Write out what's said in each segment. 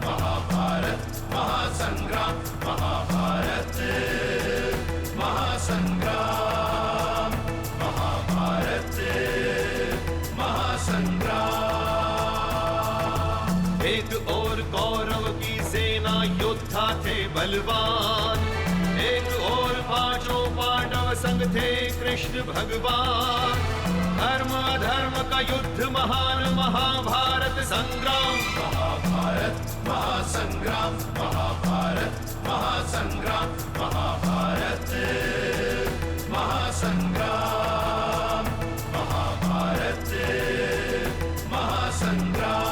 महाभारत महासंग्राम महाभारत महासंग्राम महाभारत महासंग्राम। एक और कौरव की सेना योद्धा थे बलवान, एक और पांचों पांडव संग थे कृष्ण भगवान। धर्म अधर्म का युद्ध महान महाभारत संग्राम। महाभारत महासंग्राम महाभारत महासंग्राम महाभारत महासंग्राम महाभारत महासंग्राम।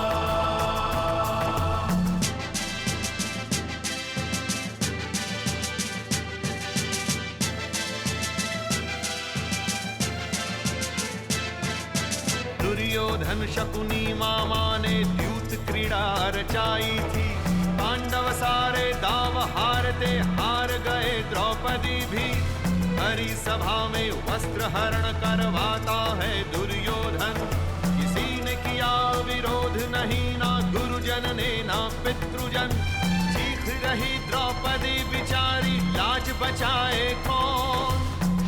दुर्योधन शकुनी मामा ने द्यूत क्रीड़ा रचाई थी, पांडव सारे दाव हारते हार गए द्रौपदी भी। हरि सभा में वस्त्र हरण करवाता है दुर्योधन, किसी ने किया विरोध नहीं, ना गुरुजन ने ना पितृजन। चीख रही द्रौपदी बिचारी, लाज बचाए कौन।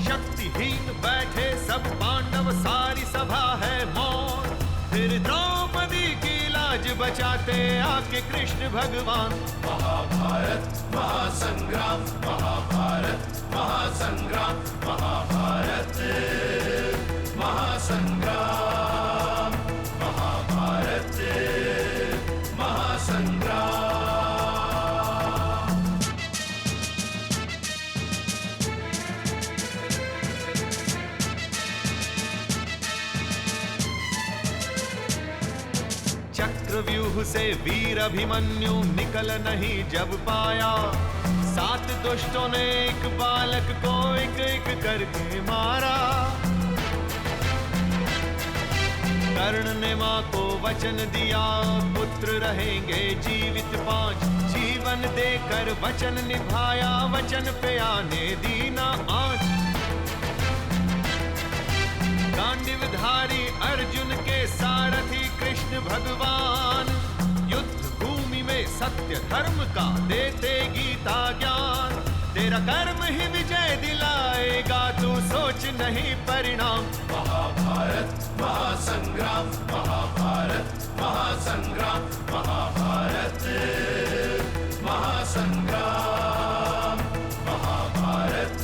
शक्तिहीन बैठे सब पांडव, सारी सभा है मौन। फिर द्रौपदी की लाज बचाते आके कृष्ण भगवान। महाभारत महासंग्राम महाभारत महासंग्राम महाभारत महासंग्राम महाभारत महासंग्राम। चक्रव्यूह से वीर अभिमन्यु निकल नहीं जब पाया, 7 दुष्टों ने एक बालक को एक एक करके मारा। कर्ण ने मां को वचन दिया, पुत्र रहेंगे जीवित 5। जीवन देकर वचन निभाया, वचन पे आने दी ना आँच। गांडीवधारी अर्जुन के सारथी कृष्ण भगवान, युद्ध भूमि में सत्य धर्म का देते गीता ज्ञान। तेरा कर्म ही विजय दिलाएगा, तू सोच नहीं परिणाम। महाभारत महासंग्राम महाभारत महासंग्राम महाभारत महासंग्राम महाभारत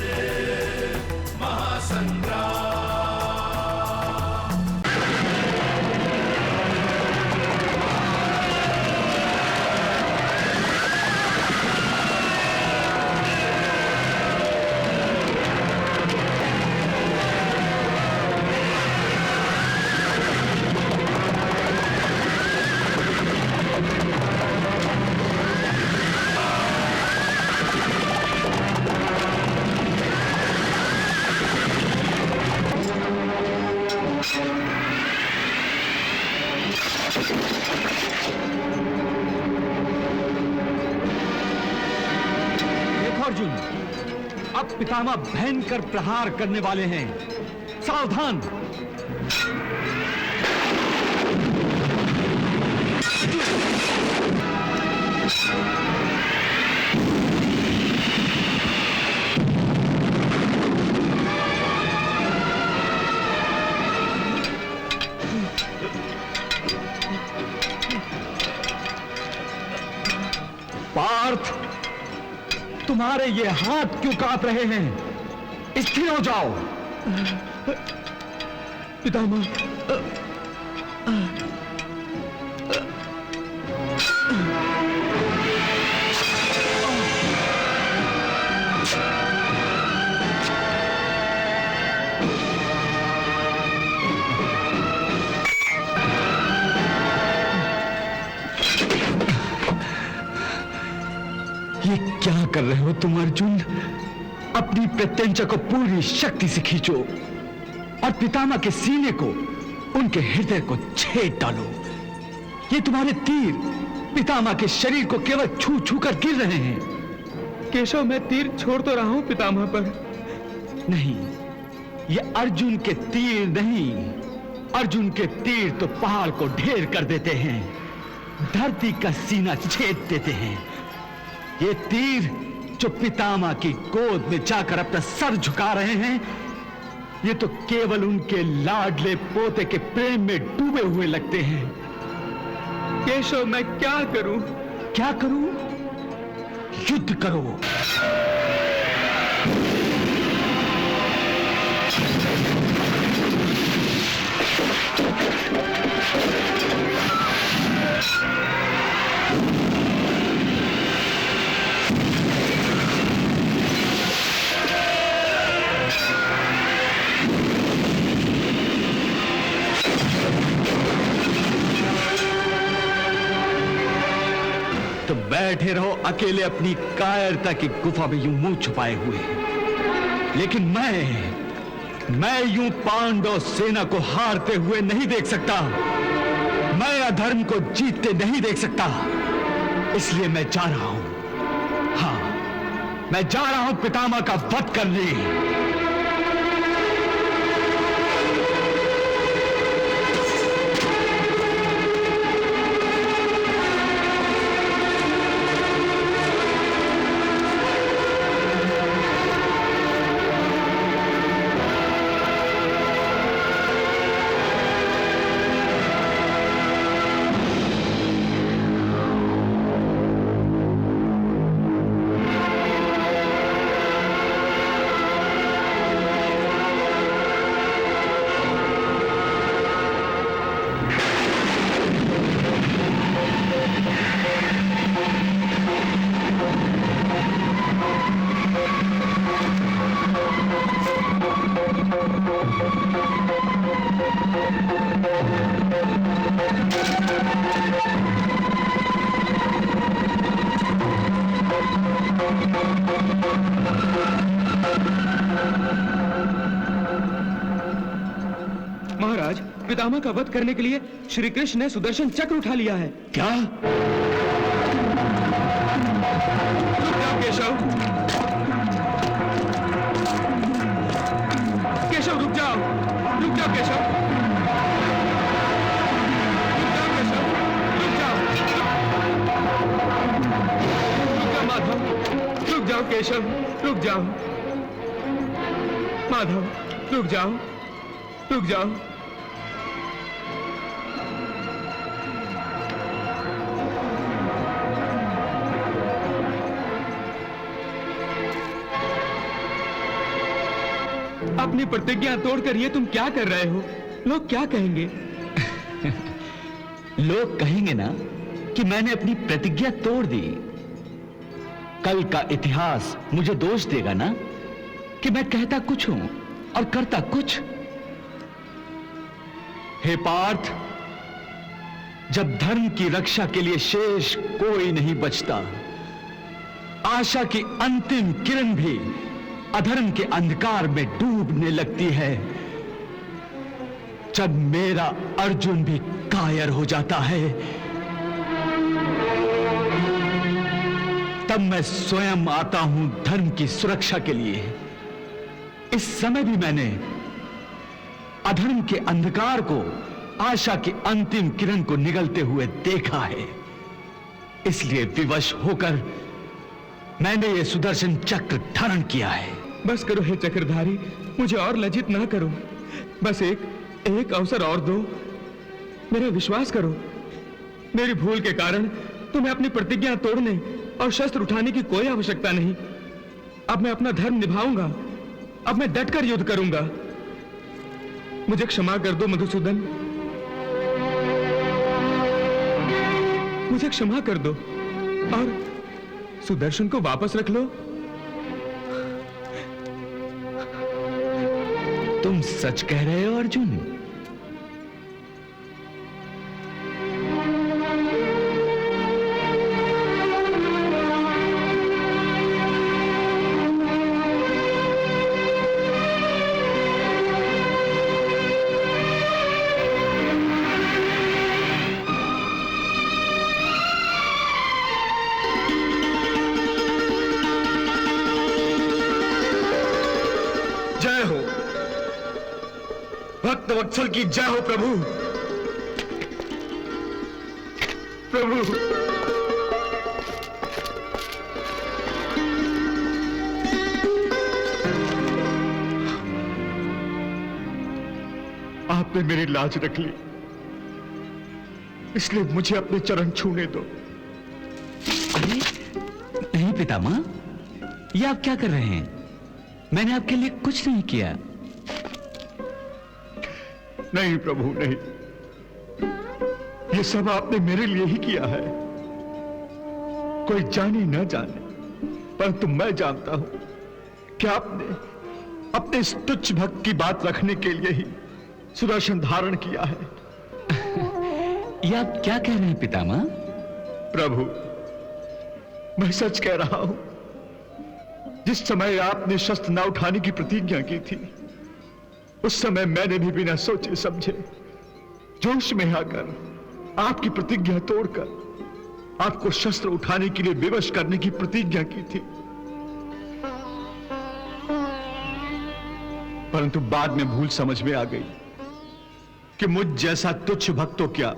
महासंग्राम। अर्जुन, अब पितामह भयंकर प्रहार करने वाले हैं, सावधान। पार्थ, तुम्हारे ये हाथ क्यों कांप रहे हैं? स्थिर हो जाओ। पितामह, ये क्या कर रहे हो तुम अर्जुन? अपनी प्रत्यंचा को पूरी शक्ति से खींचो और पितामह के सीने को, उनके हृदय को छेद डालो। ये तुम्हारे तीर पितामह के शरीर को केवल छू छू कर गिर रहे हैं। केशव, मैं तीर छोड़ तो रहा हूं पितामह पर। नहीं, ये अर्जुन के तीर नहीं, अर्जुन के तीर तो पहाड़ को ढेर कर देते हैं। धरती का सीना छेद देते हैं। ये तीर जो पितामह की गोद में जाकर अपना सर झुका रहे हैं, ये तो केवल उनके लाडले पोते के प्रेम में डूबे हुए लगते हैं। केशव, मैं क्या करूं? क्या करूं? युद्ध करो। तो बैठे रहो अकेले अपनी कायरता की गुफा में यूं मुंह छुपाए हुए। लेकिन मैं यूं पांडव सेना को हारते हुए नहीं देख सकता। मैं अधर्म को जीतते नहीं देख सकता। इसलिए मैं जा रहा हूं। हाँ, मैं जा रहा हूं पितामह का वध करने। महाराज, पितामह का वध करने के लिए श्री कृष्ण ने सुदर्शन चक्र उठा लिया है। क्या? रुक जाओ केशव। केशव रुक जाओ। रुक जाओ केशव। रुक जाओ केशव। रुक जाओ। रुक जाओ माधव। रुक जाओ केशव। रुक जाओ माधव। रुक जाओ। रुक जाओ। अपनी प्रतिज्ञा तोड़कर ये तुम क्या कर रहे हो? लोग क्या कहेंगे? लोग कहेंगे ना कि मैंने अपनी प्रतिज्ञा तोड़ दी। कल का इतिहास मुझे दोष देगा ना कि मैं कहता कुछ हूं और करता कुछ। हे पार्थ, जब धर्म की रक्षा के लिए शेष कोई नहीं बचता, आशा की अंतिम किरण भी अधर्म के अंधकार में डूबने लगती है, जब मेरा अर्जुन भी कायर हो जाता है, तब मैं स्वयं आता हूं धर्म की सुरक्षा के लिए। इस समय भी मैंने अधर्म के अंधकार को आशा की अंतिम किरण को निगलते हुए देखा है। इसलिए विवश होकर मैंने ये सुदर्शन चक्र धारण किया है। बस करो हे चक्रधारी, मुझे और लज्जित ना करो। बस एक अवसर और दो। मेरा विश्वास करो। मेरी भूल के कारण तुम्हें अपनी प्रतिज्ञा तोड़ने और शस्त्र उठाने की कोई आवश्यकता नहीं। अब मैं अपना धर्म निभाऊंगा। अब मैं डटकर युद्ध करूंगा। मुझे क्षमा कर दो मधुसूदन। मुझे क्षमा कर दो और सुदर्शन को वापस रख लो। तुम सच कह रहे हो अर्जुन? जय हो भक्त वत्सल की जय हो प्रभु। प्रभु। आपने मेरी लाज रख ली, इसलिए मुझे अपने चरण छूने दो। अरे नहीं पितामह, ये आप क्या कर रहे हैं? मैंने आपके लिए कुछ नहीं किया। नहीं प्रभु नहीं, ये सब आपने मेरे लिए ही किया है। कोई जाने न जाने, परंतु मैं जानता हूं कि आपने अपने इस तुच्छ भक्त की बात रखने के लिए ही सुदर्शन धारण किया है। ये आप क्या कह रहे हैं पितामह? प्रभु, मैं सच कह रहा हूं। जिस समय आपने शस्त्र न उठाने की प्रतिज्ञा की थी, उस समय मैंने भी बिना सोचे समझे जोश में आकर आपकी प्रतिज्ञा तोड़कर आपको शस्त्र उठाने के लिए विवश करने की प्रतिज्ञा की थी। परंतु बाद में भूल समझ में आ गई कि मुझ जैसा तुच्छ भक्त तो क्या,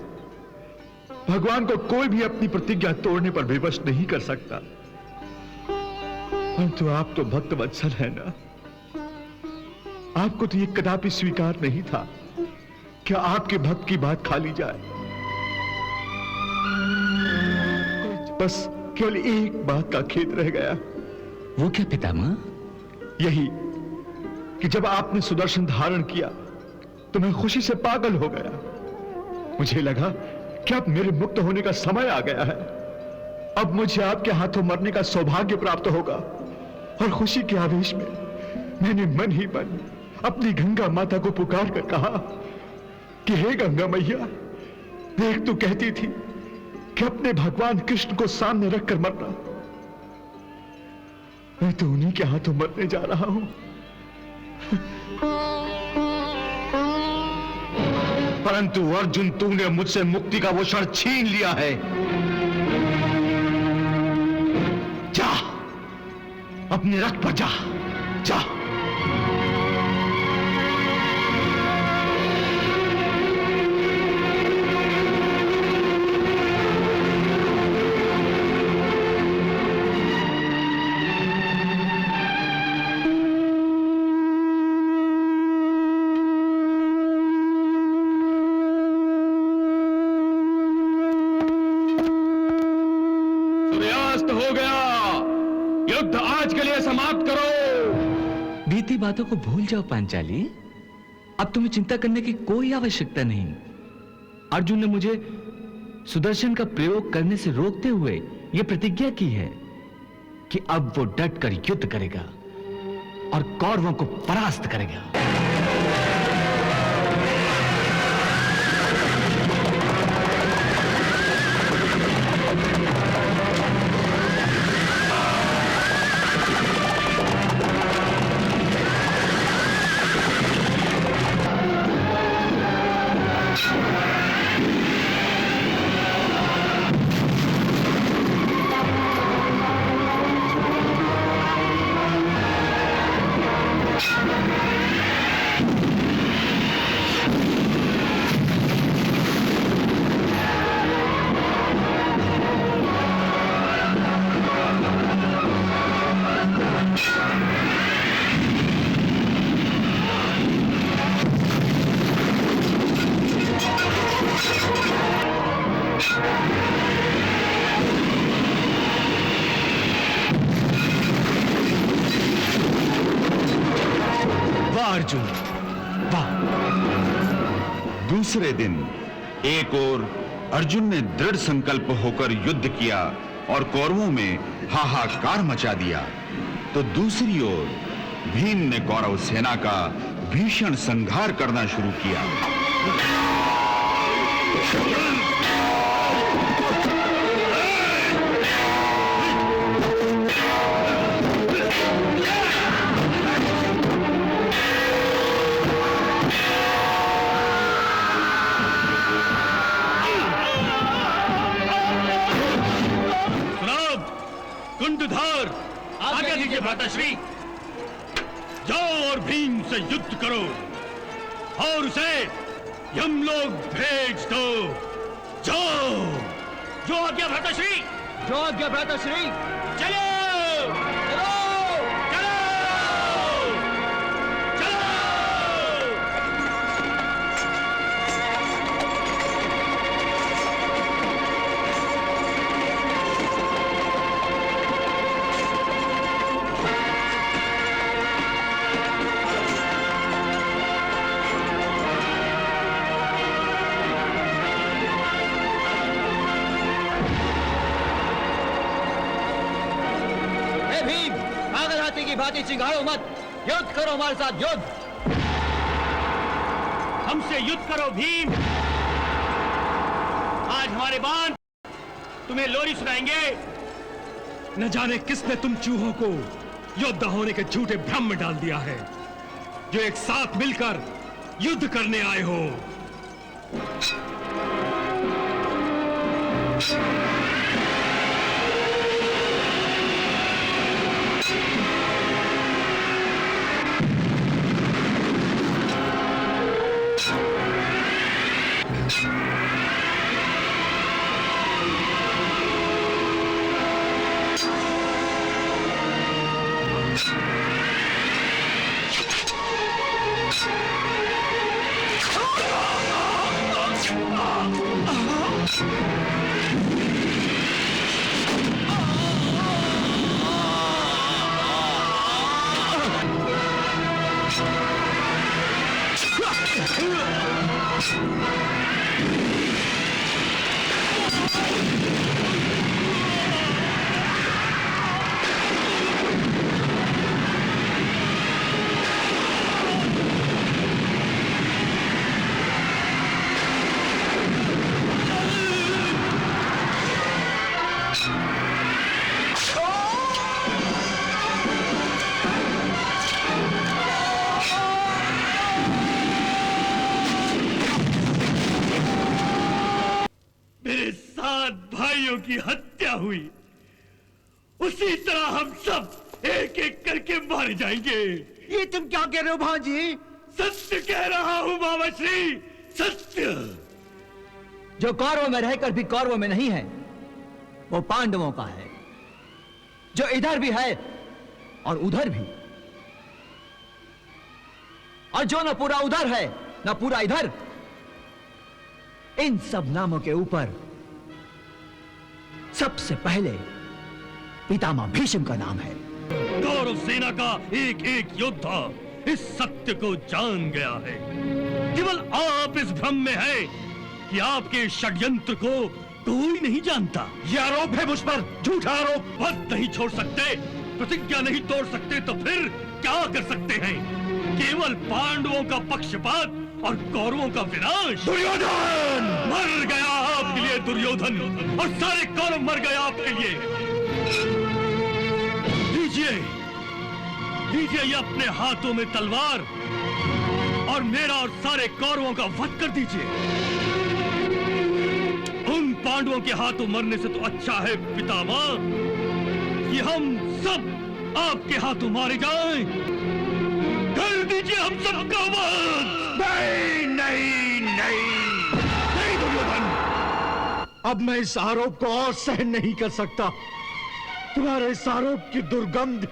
भगवान को कोई भी अपनी प्रतिज्ञा तोड़ने पर विवश नहीं कर सकता। परंतु आप तो भक्त वत्सल है ना, आपको तो ये कदापि स्वीकार नहीं था कि आपके भक्त की बात खा ली जाए। बस केवल एक बात का खेद रह गया। वो क्या पितामह? यही कि जब आपने सुदर्शन धारण किया तो मैं खुशी से पागल हो गया। मुझे लगा कि अब मेरे मुक्त होने का समय आ गया है। अब मुझे आपके हाथों मरने का सौभाग्य प्राप्त होगा। और खुशी के आवेश में मैंने मन ही मन अपनी गंगा माता को पुकार कर कहा कि हे गंगा मैया, देख तू कहती थी कि अपने भगवान कृष्ण को सामने रखकर मरना। मैं तो उन्हीं के हाथों मरने जा रहा हूं। परंतु अर्जुन, तूने मुझसे मुक्ति का वो क्षण छीन लिया है। जा, अपने रथ पर जा, जा। हो गया, युद्ध आज के लिए समाप्त करो। बीती बातों को भूल जाओ पांचाली। अब तुम्हें चिंता करने की कोई आवश्यकता नहीं। अर्जुन ने मुझे सुदर्शन का प्रयोग करने से रोकते हुए यह प्रतिज्ञा की है कि अब वो डटकर युद्ध करेगा और कौरवों को परास्त करेगा। अर्जुन, वाह। दूसरे दिन एक ओर अर्जुन ने दृढ़ संकल्प होकर युद्ध किया और कौरवों में हाहाकार मचा दिया, तो दूसरी ओर भीम ने कौरव सेना का भीषण संहार करना शुरू किया। कुंडधार, आगे दीजिए भ्राताश्री। जाओ और भीम से युद्ध करो और उसे यमलोक भेज दो। जाओ। जो आज्ञा भ्राताश्री। जो आज्ञा भ्राताश्री। चलो चलो चलो चलो। भीम, पागल हाथी की भांति चिंगाड़ो मत, युद्ध करो हमारे साथ, युद्ध। हमसे युद्ध करो भीम। आज हमारे बाण तुम्हें लोरी सुनाएंगे। न जाने किसने तुम चूहों को योद्धा होने के झूठे भ्रम में डाल दिया है, जो एक साथ मिलकर युद्ध करने आए हो। मेरे 7 भाइयों की हत्या हुई, उसी तरह हम सब एक एक करके मारे जाएंगे। ये तुम क्या कह रहे हो भांजी? सत्य कह रहा हूं बाबा श्री, सत्य। जो कौरवों में रहकर भी कौरवों में नहीं है, वो पांडवों का है। जो इधर भी है और उधर भी, और जो न पूरा उधर है न पूरा इधर, इन सब नामों के ऊपर सबसे पहले पितामह भीष्म का नाम है। कौरव सेना का एक एक योद्धा इस सत्य को जान गया है। केवल आप इस भ्रम में है कि आपके षड्यंत्र को कोई नहीं जानता। ये आरोप है मुझ पर, झूठा आरोप। पद नहीं छोड़ सकते, प्रतिज्ञा नहीं तोड़ सकते, तो फिर क्या कर सकते हैं? केवल पांडवों का पक्षपात और कौरवों का विनाश। दुर्योधन मर गया आपके लिए दुर्योधन, और सारे कौरव मर गए आपके लिए। लीजिए लीजिए ये अपने हाथों में तलवार, और मेरा और सारे कौरवों का वध कर दीजिए। उन पांडवों के हाथों मरने से तो अच्छा है पितामह कि हम सब आपके हाथों मारे जाएं। कर दीजिए हम सबका वध। नहीं नहीं नहीं नहीं दुर्योधन, अब मैं इस आरोप को और सहन नहीं कर सकता। तुम्हारे इस आरोप की दुर्गंध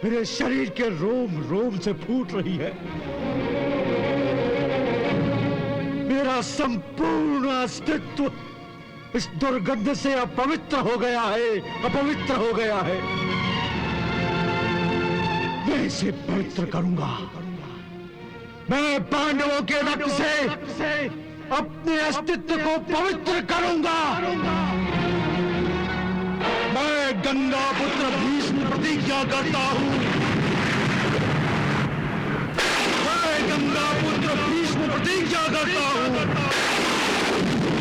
मेरे शरीर के रोम रोम से फूट रही है। मेरा संपूर्ण अस्तित्व इस दुर्गंध से अपवित्र हो गया है, अपवित्र हो गया है। मैं इसे पवित्र करूंगा। मैं पांडवों के रक्त से अपने अस्तित्व को पवित्र करूंगा। मैं गंगा पुत्र भीष्म प्रतिज्ञा करता हूं। मैं गंगा पुत्र भीष्म प्रतिज्ञा करता हूं।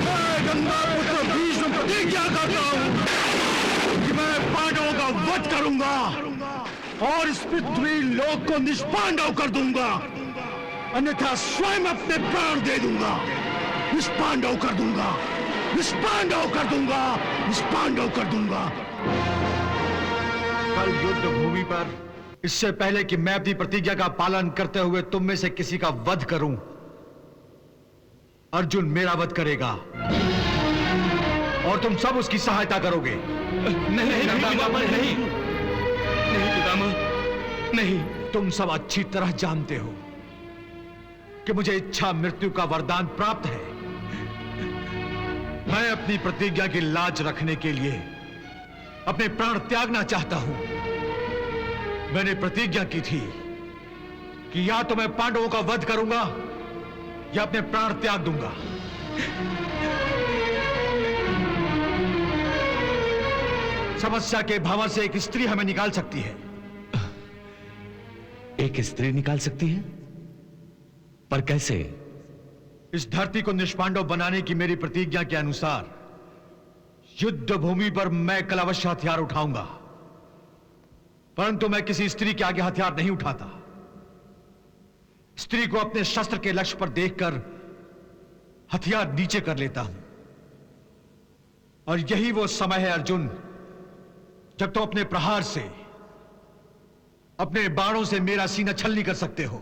मैं गंगा पुत्र भीष्म प्रतिज्ञा करता हूं कि मैं पांडवों का वध करूंगा और इस पृथ्वी लोक को निष्पांडव कर दूंगा, अन्यथा स्वयं अपने प्राण दे दूंगा। निष्पांडव कर दूंगा, निष्पांडव कर दूंगा, निष्पांडव कर दूंगा। कल युद्ध भूमि पर, इससे पहले कि मैं अपनी प्रतिज्ञा का पालन करते हुए तुम में से किसी का वध करूं, अर्जुन मेरा वध करेगा। और तुम सब उसकी सहायता करोगे। नहीं पितामह, नहीं पितामह, नहीं। तुम सब अच्छी तरह जानते हो कि मुझे इच्छा मृत्यु का वरदान प्राप्त है। मैं अपनी प्रतिज्ञा की लाज रखने के लिए अपने प्राण त्यागना चाहता हूं। मैंने प्रतिज्ञा की थी कि या तो मैं पांडवों का वध करूंगा या अपने प्राण त्याग दूंगा। समस्या के भंवर से एक स्त्री हमें निकाल सकती है। एक स्त्री निकाल सकती है? पर कैसे? इस धरती को निष्पांडव बनाने की मेरी प्रतिज्ञा के अनुसार युद्ध भूमि पर मैं कल अवश्य हथियार उठाऊंगा, परंतु मैं किसी स्त्री के आगे हथियार नहीं उठाता। स्त्री को अपने शस्त्र के लक्ष्य पर देखकर हथियार नीचे कर लेता हूं। और यही वो समय है अर्जुन, जब तुम अपने प्रहार से, अपने बाणों से मेरा सीना छलनी कर सकते हो।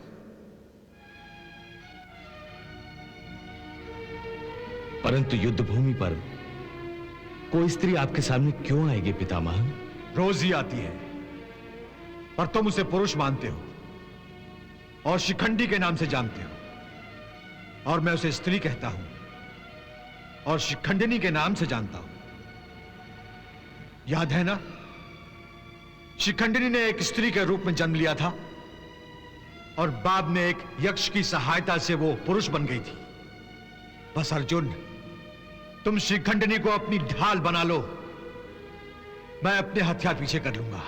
परंतु युद्ध भूमि पर कोई स्त्री आपके सामने क्यों आएगी पितामह? रोज ही आती है, पर तुम उसे पुरुष मानते हो और शिखंडी के नाम से जानते हो, और मैं उसे स्त्री कहता हूं और शिखंडिनी के नाम से जानता हूं। याद है ना, शिखंडिनी ने एक स्त्री के रूप में जन्म लिया था और बाद में एक यक्ष की सहायता से वो पुरुष बन गई थी। बस अर्जुन, तुम शिखंडिनी को अपनी ढाल बना लो, मैं अपने हथियार पीछे कर लूंगा।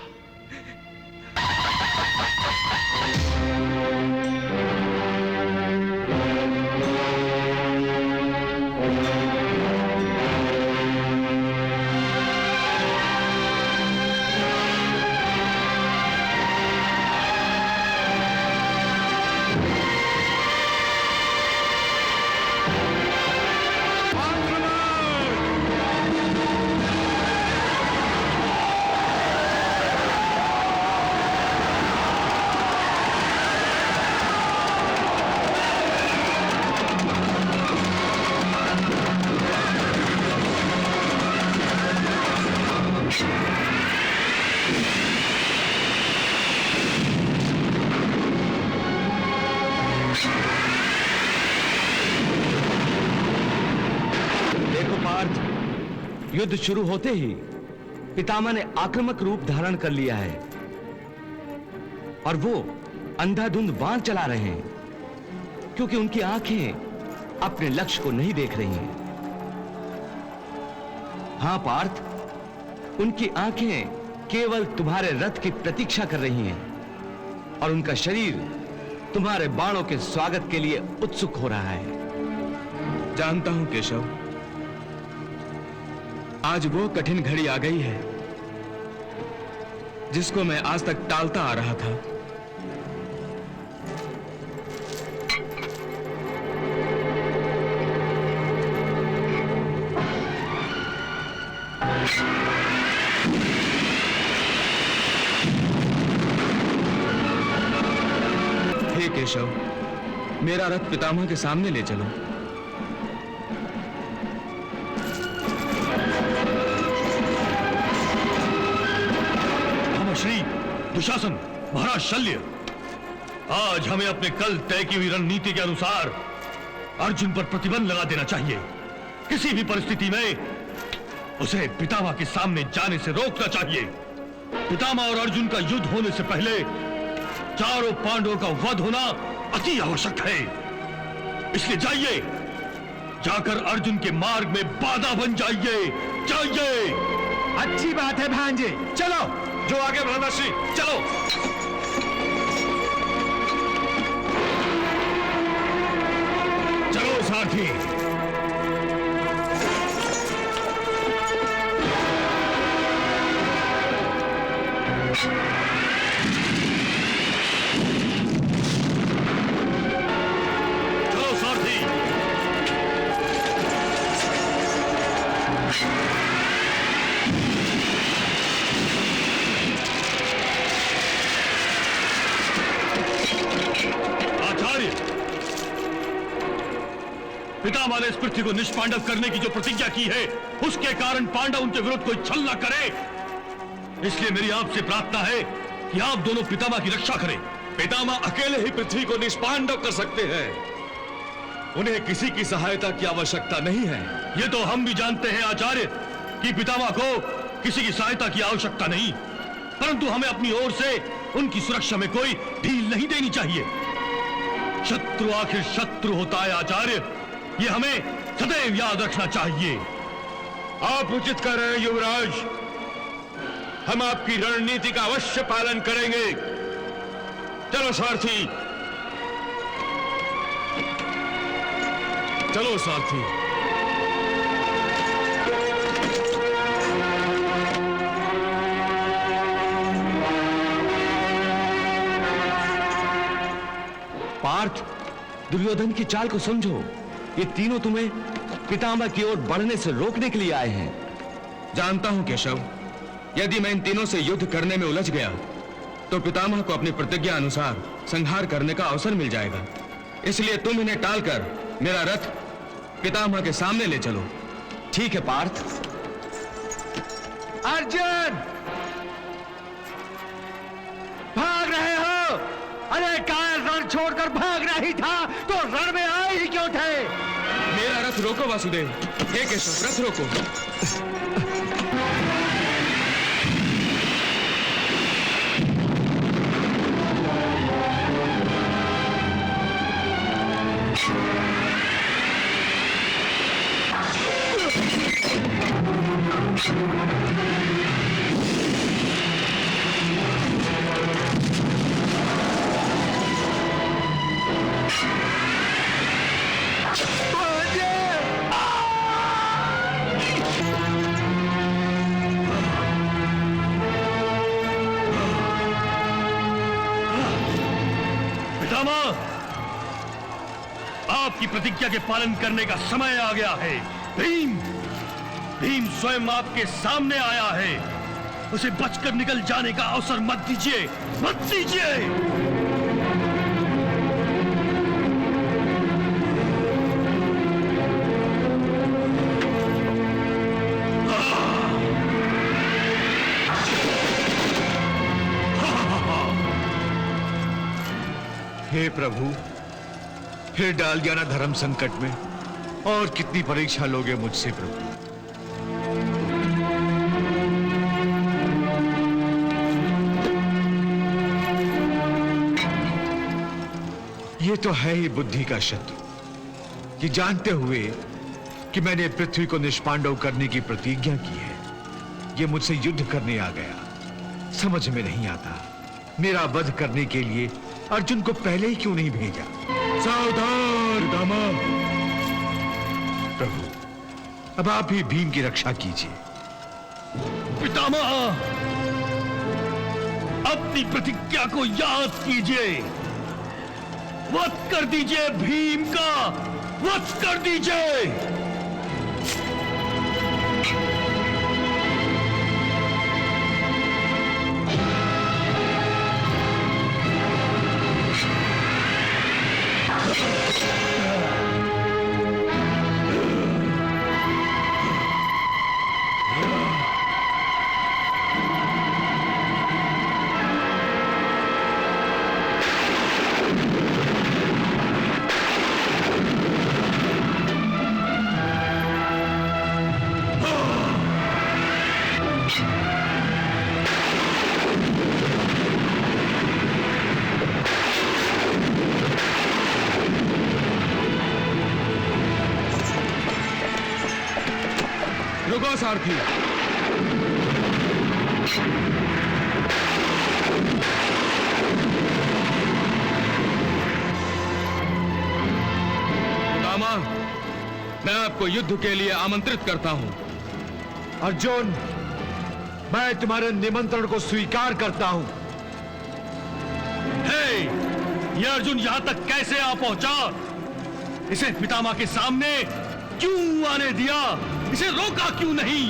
युद्ध शुरू होते ही पितामह ने आक्रामक रूप धारण कर लिया है और वो अंधाधुंध बाण चला रहे हैं, क्योंकि उनकी आंखें अपने लक्ष्य को नहीं देख रही हैं। हां पार्थ, उनकी आंखें केवल तुम्हारे रथ की प्रतीक्षा कर रही हैं और उनका शरीर तुम्हारे बाणों के स्वागत के लिए उत्सुक हो रहा है। जानता हूं केशव, आज वो कठिन घड़ी आ गई है जिसको मैं आज तक टालता आ रहा था। हे केशव, मेरा रथ पितामह के सामने ले चलो। श्री दुशासन, महाराज शल्य, आज हमें अपने कल तय की हुई रणनीति के अनुसार अर्जुन पर प्रतिबंध लगा देना चाहिए। किसी भी परिस्थिति में उसे पितामह के सामने जाने से रोकना चाहिए। पितामह और अर्जुन का युद्ध होने से पहले चारों पांडवों का वध होना अति आवश्यक है। इसलिए जाइए, जाकर अर्जुन के मार्ग में बाधा बन जाइए। जाइए। अच्छी बात है भांजे, चलो। जो आगे बढ़ना श्री, चलो। चलो सारथी। चलो सारथी। पिता पितामह ने इस पृथ्वी को निष्पांडव करने की जो प्रतिज्ञा की है, उसके कारण पांडव उनके विरुद्ध कोई छल न करे। इसलिए मेरी आपसे प्रार्थना है कि आप दोनों पितामह की रक्षा करें। पितामह अकेले ही पृथ्वी को निष्पांडव कर सकते हैं, उन्हें किसी की सहायता की आवश्यकता नहीं है। ये तो हम भी जानते हैं आचार्य कि पितामह को किसी की सहायता की आवश्यकता नहीं, परंतु हमें अपनी ओर से उनकी सुरक्षा में कोई ढील नहीं देनी चाहिए। शत्रु आखिर शत्रु होता है आचार्य, ये हमें सदैव याद रखना चाहिए। आप उचित कर रहे हैं युवराज, हम आपकी रणनीति का अवश्य पालन करेंगे। चलो सारथी, चलो सारथी। पार्थ, दुर्योधन की चाल को समझो। ये तीनों तुम्हें पितामह की ओर बढ़ने से रोकने के लिए आए हैं। जानता हूं केशव, यदि मैं इन तीनों से युद्ध करने में उलझ गया तो पितामह को अपनी प्रतिज्ञा अनुसार संहार करने का अवसर मिल जाएगा। इसलिए तुम इन्हें टालकर मेरा रथ पितामह के सामने ले चलो। ठीक है पार्थ। अर्जुन, भाग रहे हो? अरे काल रण छोड़कर भागना ही था तो रण में आए ही क्यों थे? मेरा रथ रोको वासुदेव। हे केशव, रथ रोको। आपकी प्रतिज्ञा के पालन करने का समय आ गया है। भीम स्वयं आपके सामने आया है, उसे बचकर निकल जाने का अवसर मत दीजिए, मत दीजिए। हे प्रभु, फिर डाल दिया ना धर्म संकट में। और कितनी परीक्षा लोगे मुझसे प्रभु? ये तो है ही बुद्धि का शत्रु कि जानते हुए कि मैंने पृथ्वी को निष्पांडव करने की प्रतिज्ञा की है, ये मुझसे युद्ध करने आ गया। समझ में नहीं आता मेरा वध करने के लिए अर्जुन को पहले ही क्यों नहीं भेजा। सावधान दामाद। प्रभु, अब आप ही भीम की रक्षा कीजिए। पितामह, अपनी प्रतिज्ञा को याद कीजिए, वध कर दीजिए भीम का, वध कर दीजिए। रुको सारथी। पितामह, मैं आपको युद्ध के लिए आमंत्रित करता हूं। अर्जुन, मैं तुम्हारे निमंत्रण को स्वीकार करता हूं। हे, ये अर्जुन यहां तक कैसे आ पहुंचा? इसे पितामह के सामने क्यों आने दिया? इसे रोका क्यों नहीं?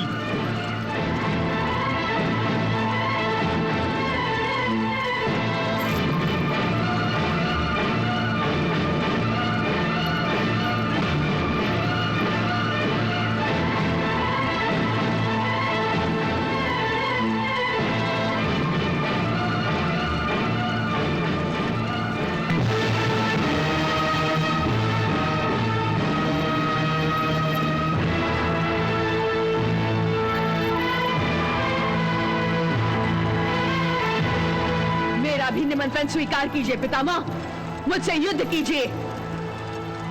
मेरा भी निमंत्रण स्वीकार कीजिए पितामह, मुझसे युद्ध कीजिए।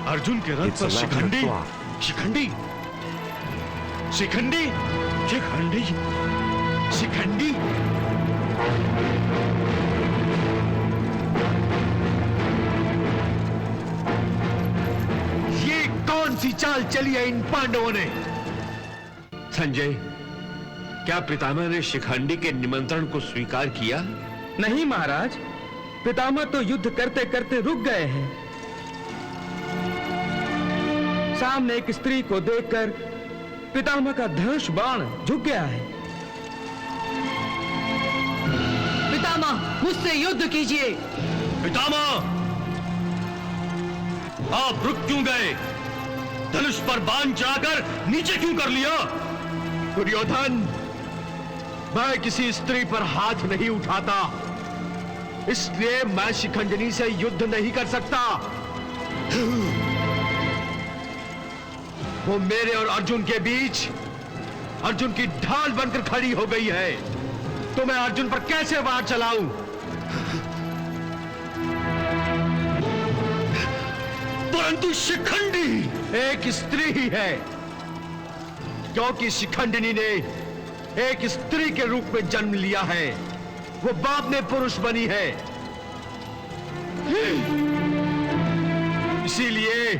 अर्जुन के रथ पर शिखंडी, शिखंडी, शिखंडी, शिखंडी, शिखंडी। ये कौन सी चाल चली है इन पांडवों ने? संजय, क्या पितामह ने शिखंडी के निमंत्रण को स्वीकार किया? नहीं महाराज, पितामह तो युद्ध करते करते रुक गए हैं। सामने एक स्त्री को देखकर पितामह का धनुष बाण झुक गया है। पितामह, मुझसे युद्ध कीजिए। पितामह, आप रुक क्यों गए? धनुष पर बाण चढ़ाकर नीचे क्यों कर लिया? दुर्योधन, मैं किसी स्त्री पर हाथ नहीं उठाता, इसलिए मैं शिखंडिनी से युद्ध नहीं कर सकता। वो मेरे और अर्जुन के बीच अर्जुन की ढाल बनकर खड़ी हो गई है, तो मैं अर्जुन पर कैसे वार चलाऊं? परंतु शिखंडी एक स्त्री ही है, क्योंकि शिखंडिनी ने एक स्त्री के रूप में जन्म लिया है। वो बाद में पुरुष बनी है, इसीलिए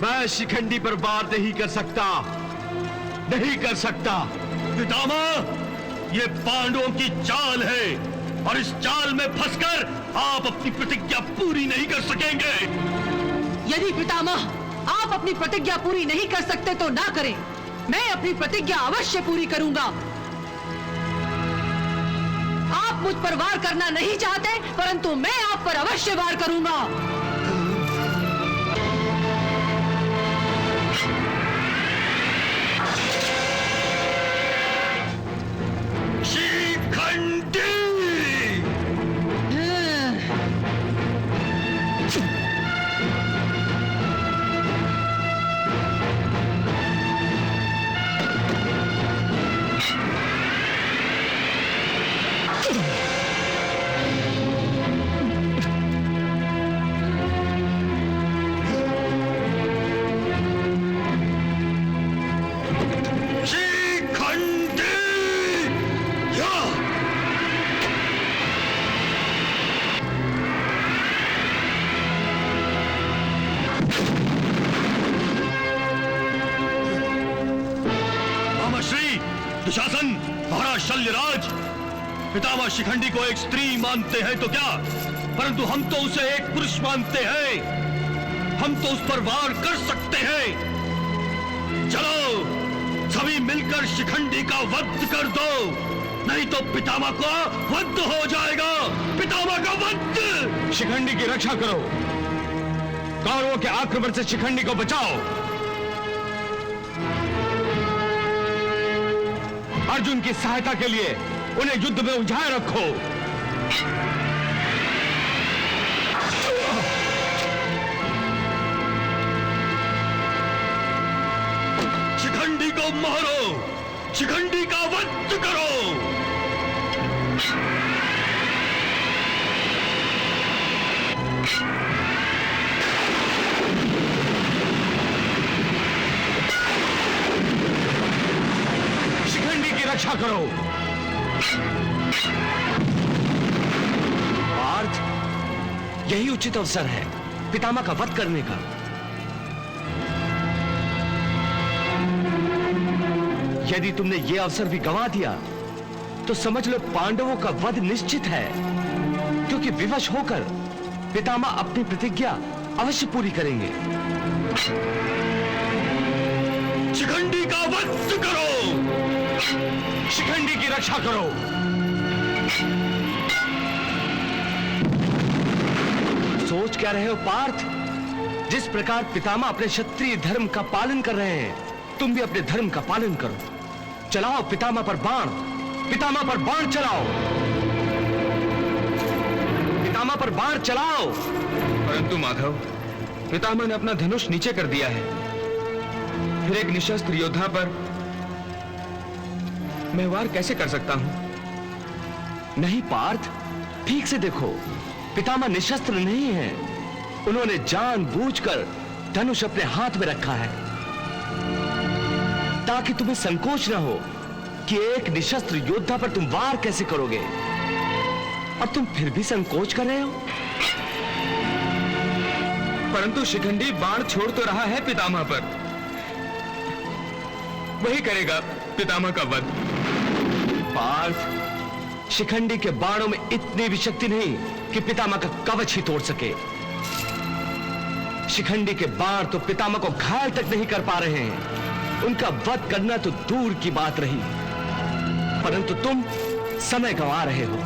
मैं शिखंडी पर वार नहीं कर सकता, नहीं कर सकता। पितामह, ये पांडवों की चाल है और इस चाल में फंसकर आप अपनी प्रतिज्ञा पूरी नहीं कर सकेंगे। यदि पितामह आप अपनी प्रतिज्ञा पूरी नहीं कर सकते तो ना करें, मैं अपनी प्रतिज्ञा अवश्य पूरी करूंगा। आप मुझ पर वार करना नहीं चाहते, परंतु मैं आप पर अवश्य वार करूंगा। शिखंडी! दुशासन, महाराज शल्यराज, पितामह शिखंडी को एक स्त्री मानते हैं तो क्या, परंतु हम तो उसे एक पुरुष मानते हैं। हम तो उस पर वार कर सकते हैं। चलो सभी मिलकर शिखंडी का वध कर दो, नहीं तो पितामह का वध हो जाएगा। पितामह का वध! शिखंडी की रक्षा करो, कौरवों के आक्रमण से शिखंडी को बचाओ। अर्जुन की सहायता के लिए उन्हें युद्ध में उलझाए रखो। शिखंडी को मारो, शिखंडी का वध करो। रक्षा करो। पार्थ, यही उचित अवसर है पितामह का वध करने का। यदि तुमने यह अवसर भी गंवा दिया तो समझ लो पांडवों का वध निश्चित है, क्योंकि विवश होकर पितामह अपनी प्रतिज्ञा अवश्य पूरी करेंगे। शिखंडी का वध करो, शिखंडी की रक्षा करो। सोच क्या रहे हो पार्थ? जिस प्रकार पितामह अपने क्षत्रिय धर्म का पालन कर रहे हैं, तुम भी अपने धर्म का पालन करो। चलाओ पितामह पर बाण, पितामह पर बाण चलाओ, पितामह पर बाण चलाओ। परंतु माधव, पितामह ने अपना धनुष नीचे कर दिया है, फिर एक निशस्त्र योद्धा पर मैं वार कैसे कर सकता हूं? नहीं पार्थ, ठीक से देखो, पितामह निशस्त्र नहीं है। उन्होंने जानबूझकर धनुष अपने हाथ में रखा है ताकि तुम्हें संकोच न हो कि एक निशस्त्र योद्धा पर तुम वार कैसे करोगे। अब तुम फिर भी संकोच कर रहे हो। परंतु शिखंडी बाण छोड़ तो रहा है पितामह पर, वही करेगा पितामह का वध। पार्थ, शिखंडी के बाणों में इतनी भी शक्ति नहीं कि पितामह का कवच ही तोड़ सके। शिखंडी के बाण तो पितामह को घायल तक नहीं कर पा रहे हैं। उनका वध करना तो दूर की बात रही, परंतु तुम समय गंवा रहे हो।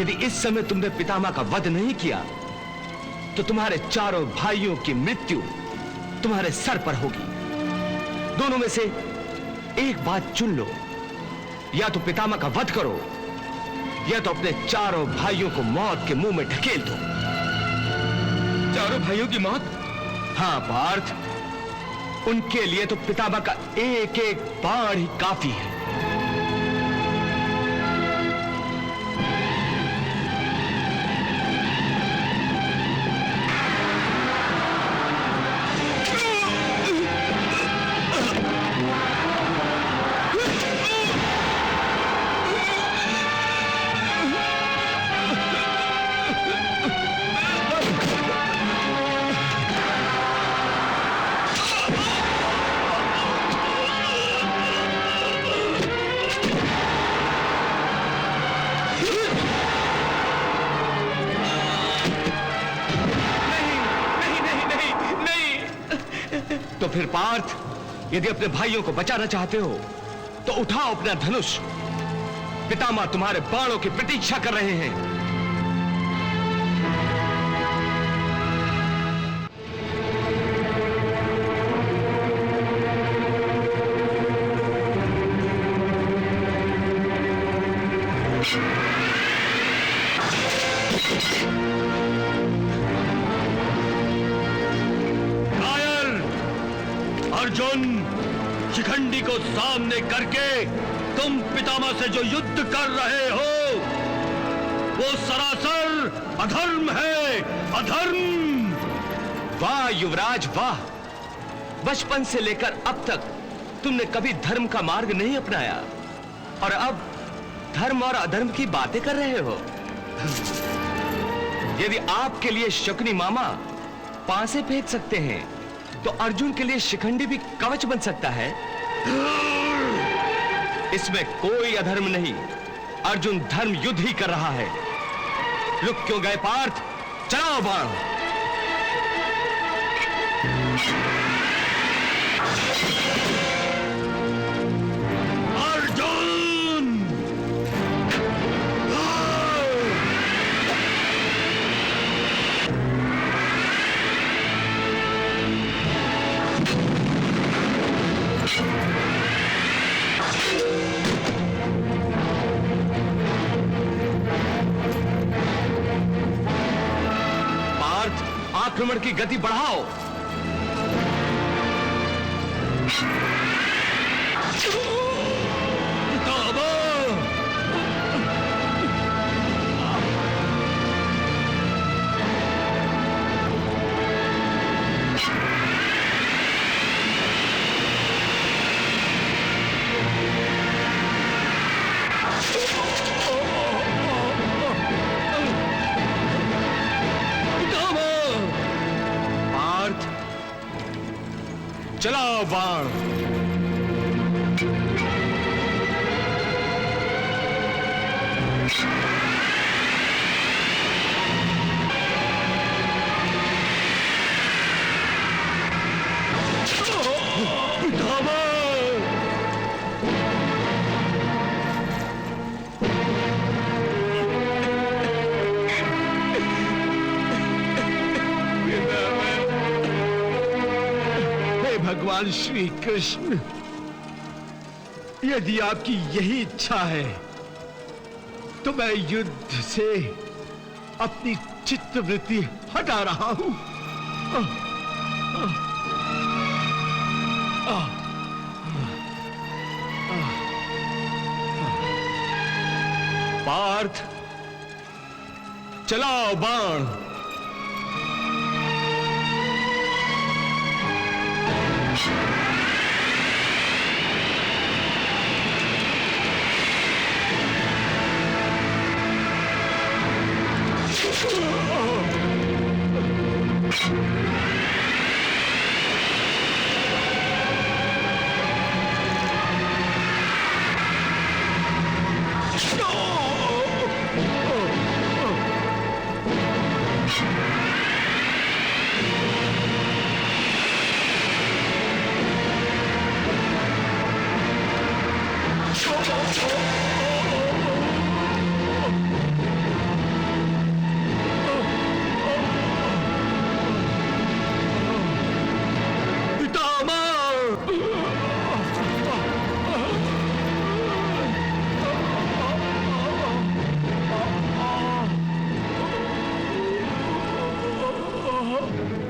यदि इस समय तुमने पितामह का वध नहीं किया तो तुम्हारे चारों भाइयों की मृत्यु तुम्हारे सर पर होगी। दोनों में से एक बात चुन लो, या तो पितामह का वध करो या तो अपने चारों भाइयों को मौत के मुंह में ढकेल दो। चारों भाइयों की मौत? हाँ पार्थ, उनके लिए तो पितामह का एक एक बाण ही काफी है। तो फिर पार्थ, यदि अपने भाइयों को बचाना चाहते हो तो उठाओ अपना धनुष। पितामह तुम्हारे बाणों की प्रतीक्षा कर रहे हैं। अर्जुन, शिखंडी को सामने करके तुम पितामह से जो युद्ध कर रहे हो वो सरासर अधर्म है, अधर्म। वाह युवराज वाह, बचपन से लेकर अब तक तुमने कभी धर्म का मार्ग नहीं अपनाया और अब धर्म और अधर्म की बातें कर रहे हो। यदि आपके लिए शकुनी मामा पांसे फेंक सकते हैं तो अर्जुन के लिए शिखंडी भी कवच बन सकता है। इसमें कोई अधर्म नहीं, अर्जुन धर्म युद्ध ही कर रहा है। रुक क्यों गए पार्थ, चलाओ बाण। आक्रमण की गति बढ़ाओ। चलाओ बाण। भगवान श्री कृष्ण, यदि आपकी यही इच्छा है तो मैं युद्ध से अपनी चित्तवृत्ति हटा रहा हूं। पार्थ, चलाओ बाण।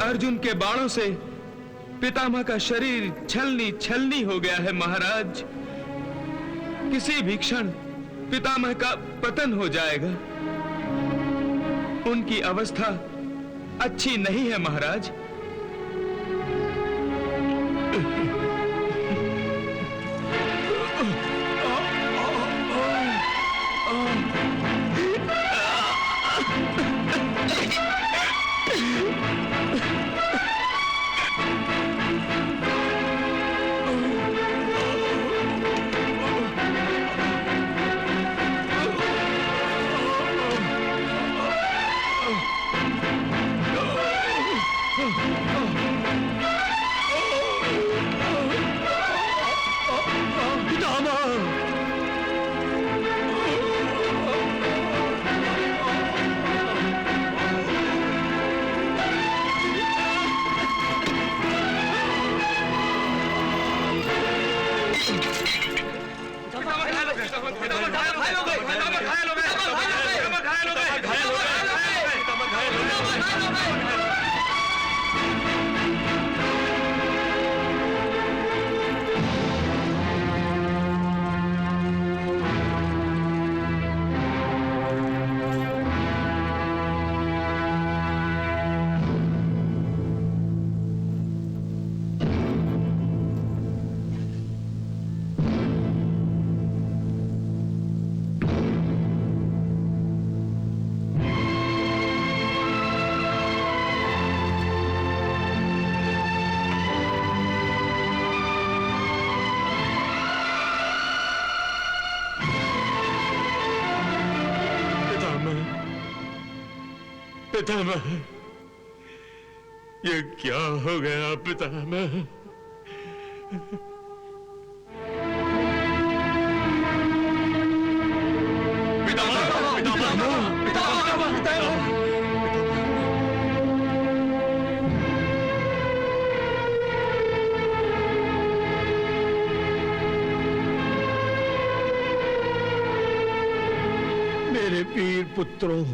अर्जुन के बाणों से पितामह का शरीर छलनी छलनी हो गया है महाराज। किसी भी क्षण पितामह का पतन हो जाएगा। उनकी अवस्था अच्छी नहीं है महाराज। पितामह, ये क्या हो गया पितामह? मेरे वीर पुत्रों,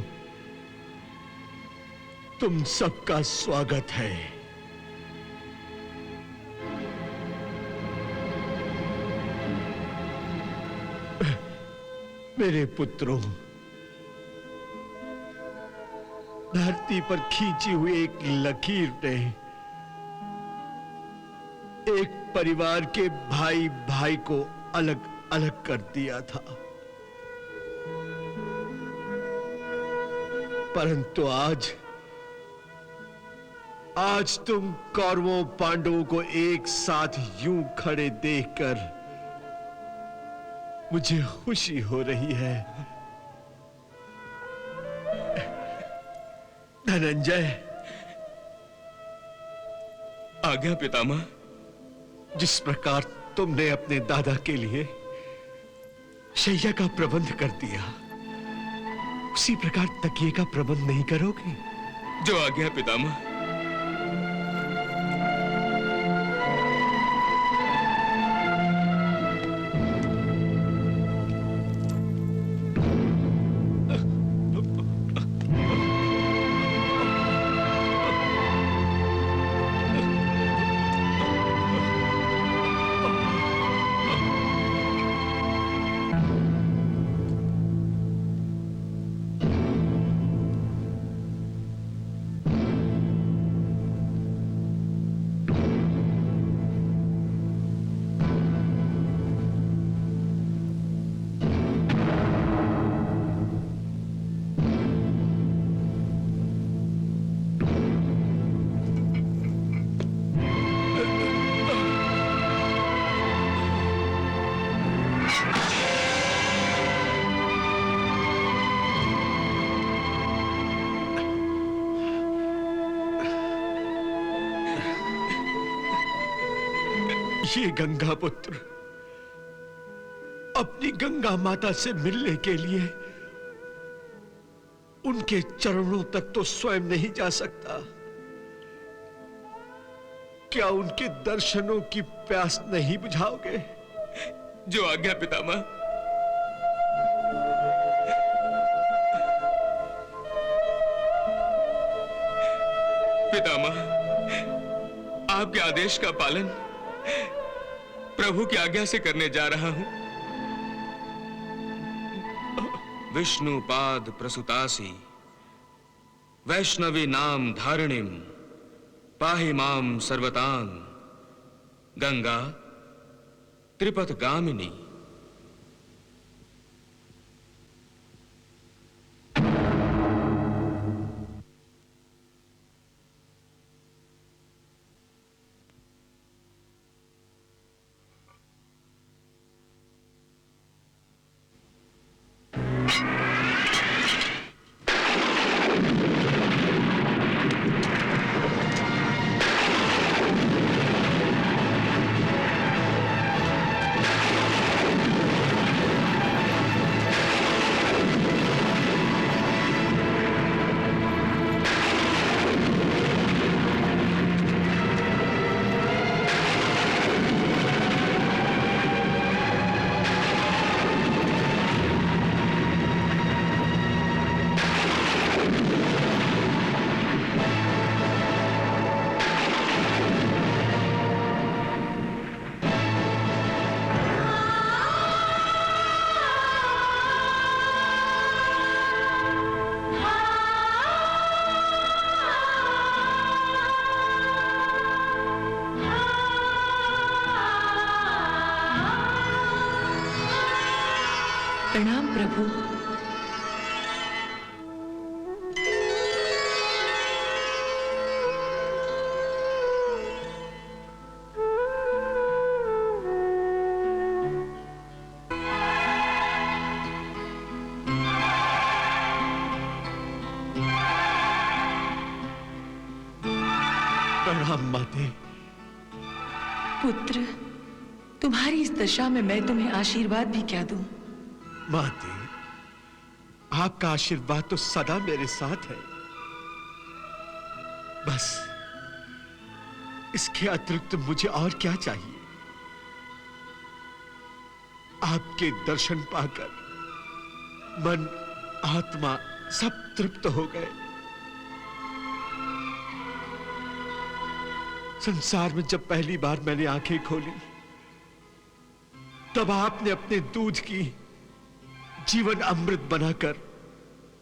तुम सबका स्वागत है। मेरे पुत्रों, धरती पर खींची हुई एक लकीर ने एक परिवार के भाई भाई को अलग अलग कर दिया था, परंतु आज तुम कौरवों पांडवों को एक साथ यूं खड़े देखकर मुझे खुशी हो रही है। धनंजय, आज्ञा पितामह। जिस प्रकार तुमने अपने दादा के लिए शैया का प्रबंध कर दिया, उसी प्रकार तकिए का प्रबंध नहीं करोगे? जो आज्ञा पितामह। ये गंगा पुत्र अपनी गंगा माता से मिलने के लिए उनके चरणों तक तो स्वयं नहीं जा सकता। क्या उनके दर्शनों की प्यास नहीं बुझाओगे? जो आज्ञा पितामह। पितामह, आपके आदेश का पालन प्रभु की आज्ञा से करने जा रहा हूं। विष्णु पाद प्रसुतासी वैष्णवी नाम धारिणीम पाहि माम सर्वतां गंगा त्रिपथ गामिनी। प्रणाम प्रभु। प्रणाम माते। पुत्र, तुम्हारी इस दशा में मैं तुम्हें आशीर्वाद भी क्या दूं? माते, आपका आशीर्वाद तो सदा मेरे साथ है। बस इसके अतिरिक्त मुझे और क्या चाहिए? आपके दर्शन पाकर मन आत्मा सब तृप्त हो गए। संसार में जब पहली बार मैंने आंखें खोली तब आपने अपने दूध की जीवन अमृत बनाकर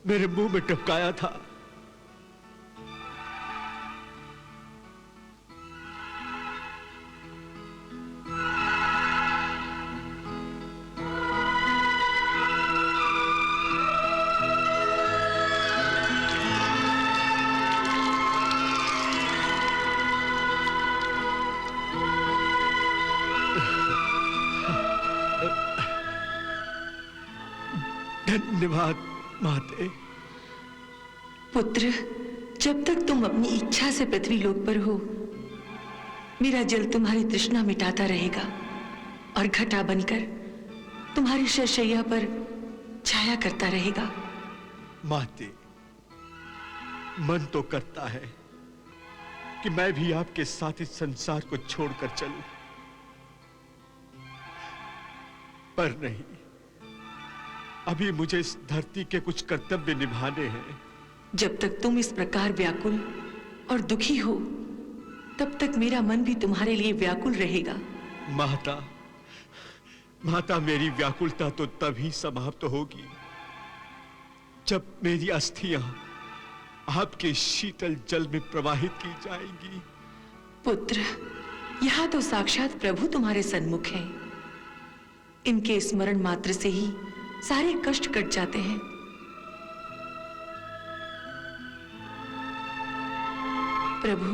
मेरे मुंह में टपकाया था। धन्यवाद माते। पुत्र, जब तक तुम अपनी इच्छा से पृथ्वी लोक पर हो, मेरा जल तुम्हारी तृष्णा मिटाता रहेगा और घटा बनकर तुम्हारी शैय्या पर छाया करता रहेगा। माते, मन तो करता है कि मैं भी आपके साथ इस संसार को छोड़कर चलूं, पर नहीं। अभी मुझे इस धरती के कुछ कर्तव्य निभाने हैं। जब तक तुम इस प्रकार व्याकुल और दुखी हो, तब तक मेरा मन भी तुम्हारे लिए व्याकुल रहेगा। माता, माता, मेरी व्याकुलता तो तभी समाप्त होगी जब मेरी अस्थियां आपके शीतल जल में प्रवाहित की जाएंगी। पुत्र, यहां तो साक्षात प्रभु तुम्हारे सन्मुख हैं। इनके स्मरण मात्र से ही सारे कष्ट कट जाते हैं। प्रभु,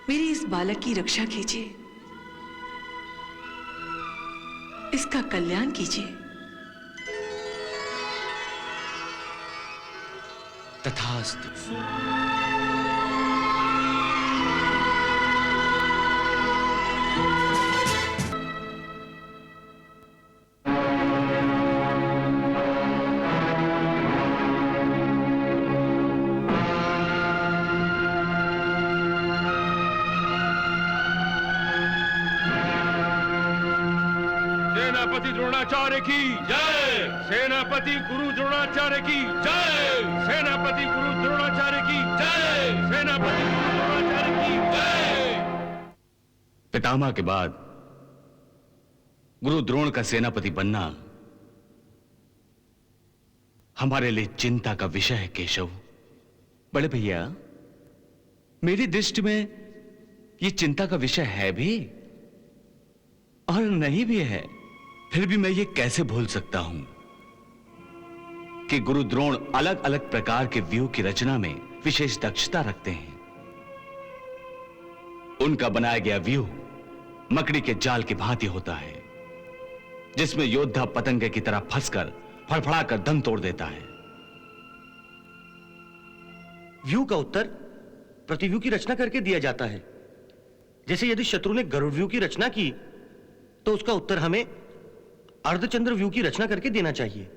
मेरी इस बालक की रक्षा कीजिए, इसका कल्याण कीजिए। तथास्तु। सेनापति द्रोणाचार्य की जय। सेनापति गुरु द्रोणाचार्य की जय। सेनापति गुरु द्रोणाचार्य की जय। सेनापति गुरु द्रोणाचार्य की जय। पितामह के बाद गुरु द्रोण का सेनापति बनना हमारे लिए चिंता का विषय है केशव। बड़े भैया, मेरी दृष्टि में यह चिंता का विषय है भी और नहीं भी है। फिर भी मैं ये कैसे भूल सकता हूं कि गुरु द्रोण अलग अलग प्रकार के व्यूह की रचना में विशेष दक्षता रखते हैं। उनका बनाया गया व्यूह मकड़ी के जाल की भांति होता है, जिसमें योद्धा पतंगे की तरह फंसकर फड़फड़ाकर दम तोड़ देता है। व्यू का उत्तर प्रतिव्यू की रचना करके दिया जाता है। जैसे यदि शत्रु ने गरुड़ व्यू की रचना की तो उसका उत्तर हमें अर्धचंद्र व्यू की रचना करके देना चाहिए।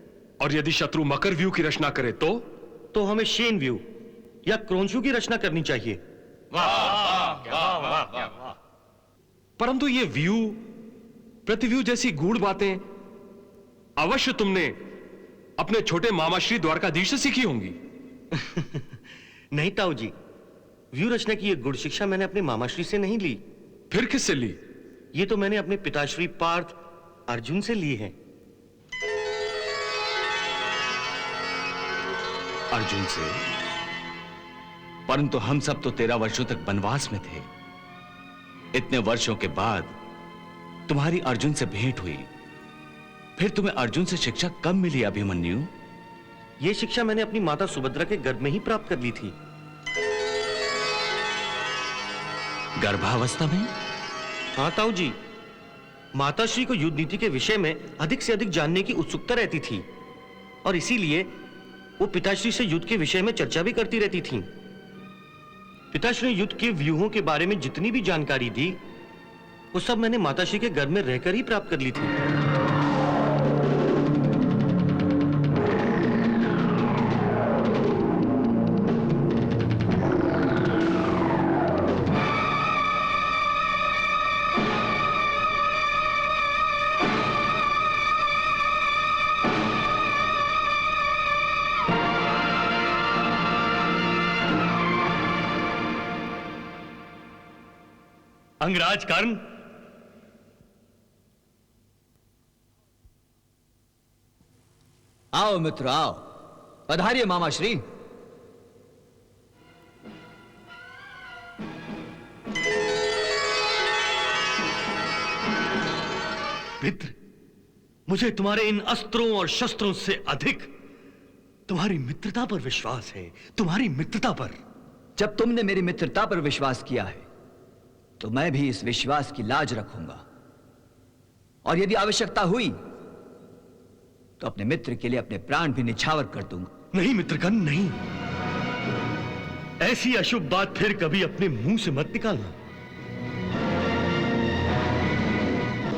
और यदि शत्रु मकर व्यू की रचना करे तो हमें शेन व्यू या क्रोंस व्यू की रचना करनी चाहिए। परंतु ये व्यू प्रतिव्यू जैसी गूढ़ बातें अवश्य तुमने अपने छोटे मामा श्री द्वारकाधीश से सीखी होंगी। नहीं ताऊ जी, व्यू रचना की यह गुड़ शिक्षा मैंने अपने मामाश्री से नहीं ली। फिर किससे ली? ये तो मैंने अपने पिताश्री पार्थ अर्जुन से ली है। अर्जुन से? परंतु हम सब तो 13 वर्षों तक वनवास में थे। इतने वर्षों के बाद तुम्हारी अर्जुन से भेंट हुई, फिर तुम्हें अर्जुन से शिक्षा कब मिली अभिमन्यु? यह शिक्षा मैंने अपनी माता सुभद्रा के गर्भ में ही प्राप्त कर ली थी। गर्भावस्था में? हाँ ताऊ जी, माताश्री को युद्ध नीति के विषय में अधिक से अधिक जानने की उत्सुकता रहती थी और इसीलिए वो पिताश्री से युद्ध के विषय में चर्चा भी करती रहती थीं। पिताश्री ने युद्ध के व्यूहों के बारे में जितनी भी जानकारी दी वो सब मैंने माताश्री के घर में रहकर ही प्राप्त कर ली थी। अंगराज कर्ण, आओ मित्र आओ, पधारिए मामाश्री। मित्र, मुझे तुम्हारे इन अस्त्रों और शस्त्रों से अधिक तुम्हारी मित्रता पर विश्वास है। तुम्हारी मित्रता पर। जब तुमने मेरी मित्रता पर विश्वास किया है तो मैं भी इस विश्वास की लाज रखूंगा और यदि आवश्यकता हुई तो अपने मित्र के लिए अपने प्राण भी निछावर कर दूंगा। नहीं मित्रगण, नहीं। ऐसी अशुभ बात फिर कभी अपने मुंह से मत निकालना।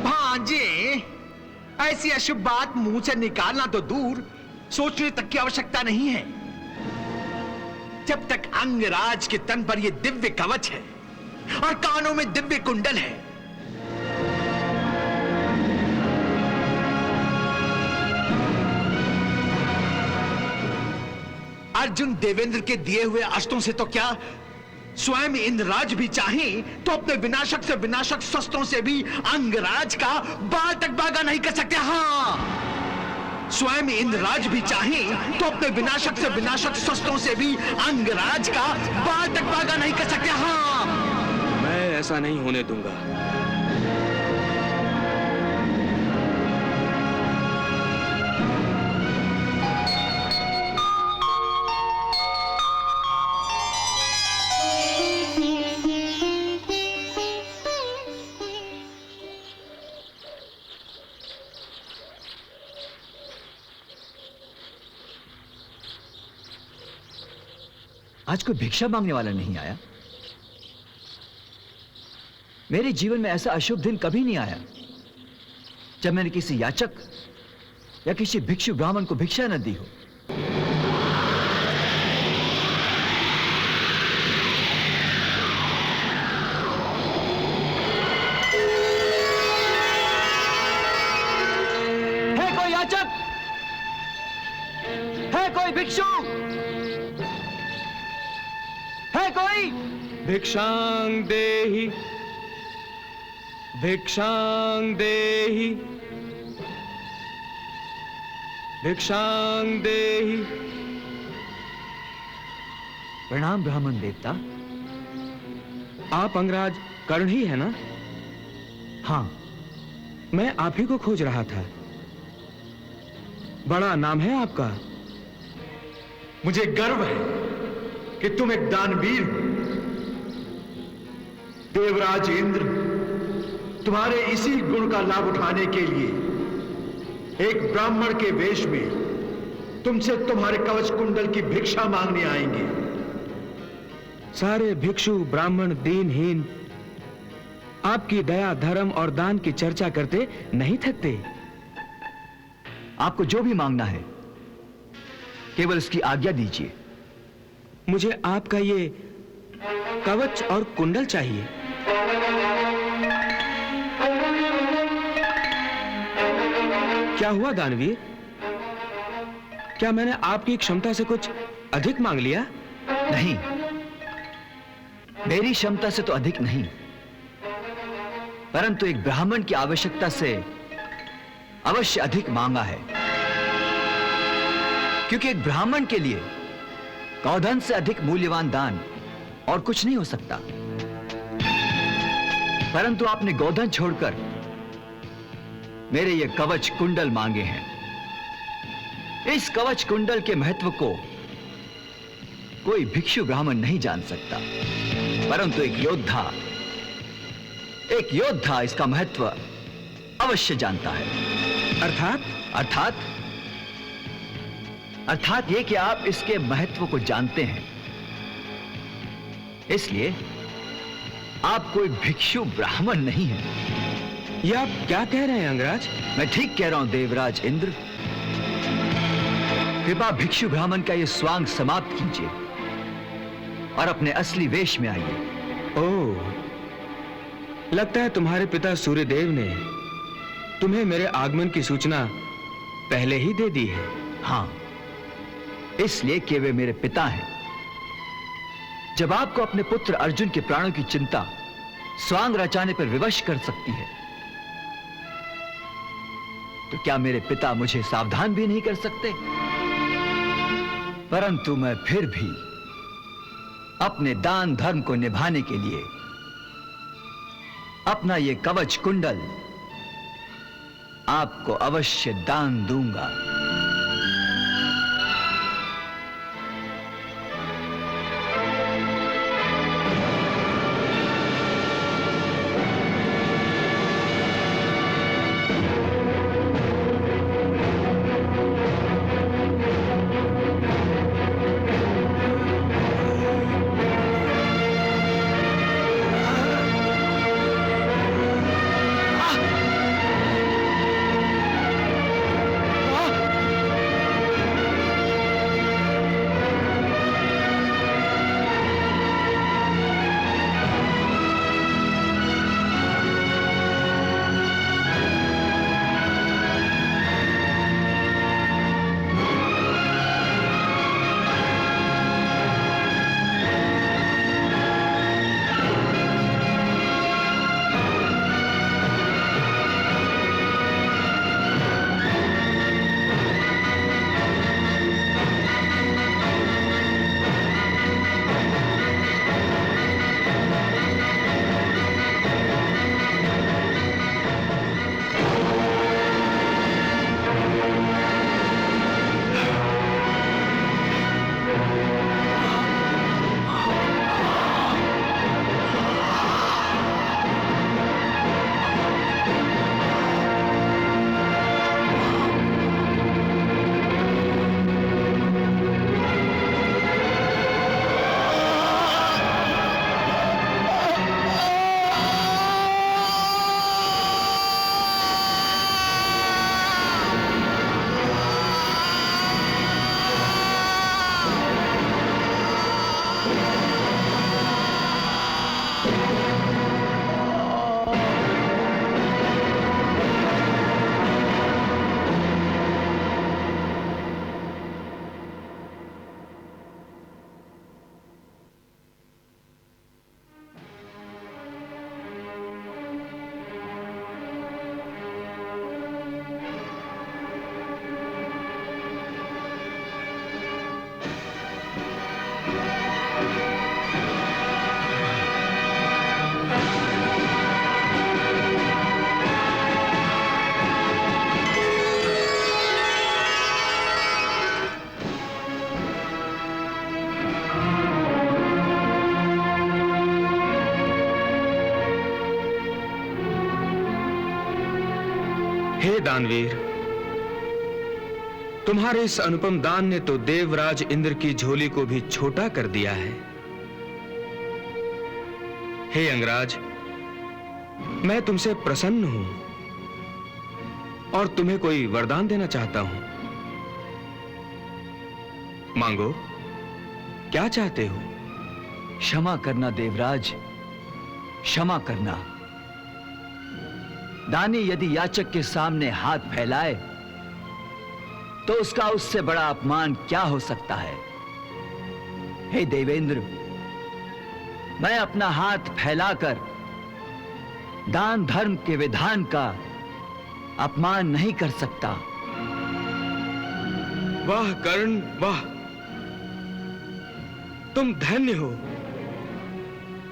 भांजे, ऐसी अशुभ बात मुंह से निकालना तो दूर, सोचने तक की आवश्यकता नहीं है। जब तक अंगराज के तन पर यह दिव्य कवच है और कानों में दिव्य कुंडल है, अर्जुन देवेंद्र के दिए हुए अस्त्रों से तो क्या, स्वयं इंद्रराज भी चाहें तो अपने विनाशक से विनाशक शस्त्रों से भी अंगराज का बाल तक बागा नहीं कर सकते। हाँ, स्वयं इंद्रराज भी चाहें तो अपने विनाशक से विनाशक शस्त्रों से भी अंगराज का बाल तक बागा नहीं कर सकते। हाँ, मैं ऐसा नहीं होने दूंगा। आज कोई भिक्षा मांगने वाला नहीं आया। मेरे जीवन में ऐसा अशुभ दिन कभी नहीं आया जब मैंने किसी याचक या किसी भिक्षु ब्राह्मण को भिक्षा न दी हो। भिक्षु है कोई? भिक्षांग देहि, भिक्षांग देहि, भिक्षांग देहि। प्रणाम ब्राह्मण देवता। आप अंगराज कर्ण ही है ना? हाँ, मैं आप ही को खोज रहा था। बड़ा नाम है आपका। मुझे गर्व है कि तुम एक दानवीर हो। देवराज इंद्र तुम्हारे इसी गुण का लाभ उठाने के लिए एक ब्राह्मण के वेश में तुमसे तुम्हारे कवच कुंडल की भिक्षा मांगने आएंगे। सारे भिक्षु ब्राह्मण दीनहीन आपकी दया धर्म और दान की चर्चा करते नहीं थकते। आपको जो भी मांगना है केवल इसकी आज्ञा दीजिए। मुझे आपका ये कवच और कुंडल चाहिए। क्या हुआ दानवीर? क्या मैंने आपकी क्षमता से कुछ अधिक मांग लिया? नहीं, मेरी क्षमता से तो अधिक नहीं, परंतु एक ब्राह्मण की आवश्यकता से अवश्य अधिक मांगा है। क्योंकि एक ब्राह्मण के लिए गौधन से अधिक मूल्यवान दान और कुछ नहीं हो सकता। परंतु आपने गौधन छोड़कर मेरे ये कवच कुंडल मांगे हैं। इस कवच कुंडल के महत्व को कोई भिक्षु ब्राह्मण नहीं जान सकता, परंतु एक योद्धा इसका महत्व अवश्य जानता है। अर्थात अर्थात ये कि आप इसके महत्व को जानते हैं, इसलिए आप कोई भिक्षु ब्राह्मण नहीं हैं। ये आप क्या कह रहे हैं अंगराज? मैं ठीक कह रहा हूं देवराज इंद्र। कृपा भिक्षु ब्राह्मण का ये स्वांग समाप्त कीजिए और अपने असली वेश में आइए। ओह, लगता है तुम्हारे पिता सूर्यदेव ने तुम्हें मेरे आगमन की सूचना पहले ही दे दी है। हां, इसलिए कि वे मेरे पिता हैं। जब आपको अपने पुत्र अर्जुन के प्राणों की चिंता स्वांग रचाने पर विवश कर सकती है, तो क्या मेरे पिता मुझे सावधान भी नहीं कर सकते? परंतु मैं फिर भी अपने दान धर्म को निभाने के लिए अपना यह कवच कुंडल आपको अवश्य दान दूंगा। हे दानवीर, तुम्हारे इस अनुपम दान ने तो देवराज इंद्र की झोली को भी छोटा कर दिया है। हे अंगराज, मैं तुमसे प्रसन्न हूं और तुम्हें कोई वरदान देना चाहता हूं। मांगो, क्या चाहते हो? क्षमा करना देवराज, क्षमा करना। दानी यदि याचक के सामने हाथ फैलाए तो उसका उससे बड़ा अपमान क्या हो सकता है? हे देवेंद्र, मैं अपना हाथ फैलाकर दान धर्म के विधान का अपमान नहीं कर सकता। वाह कर्ण, वाह! तुम धन्य हो,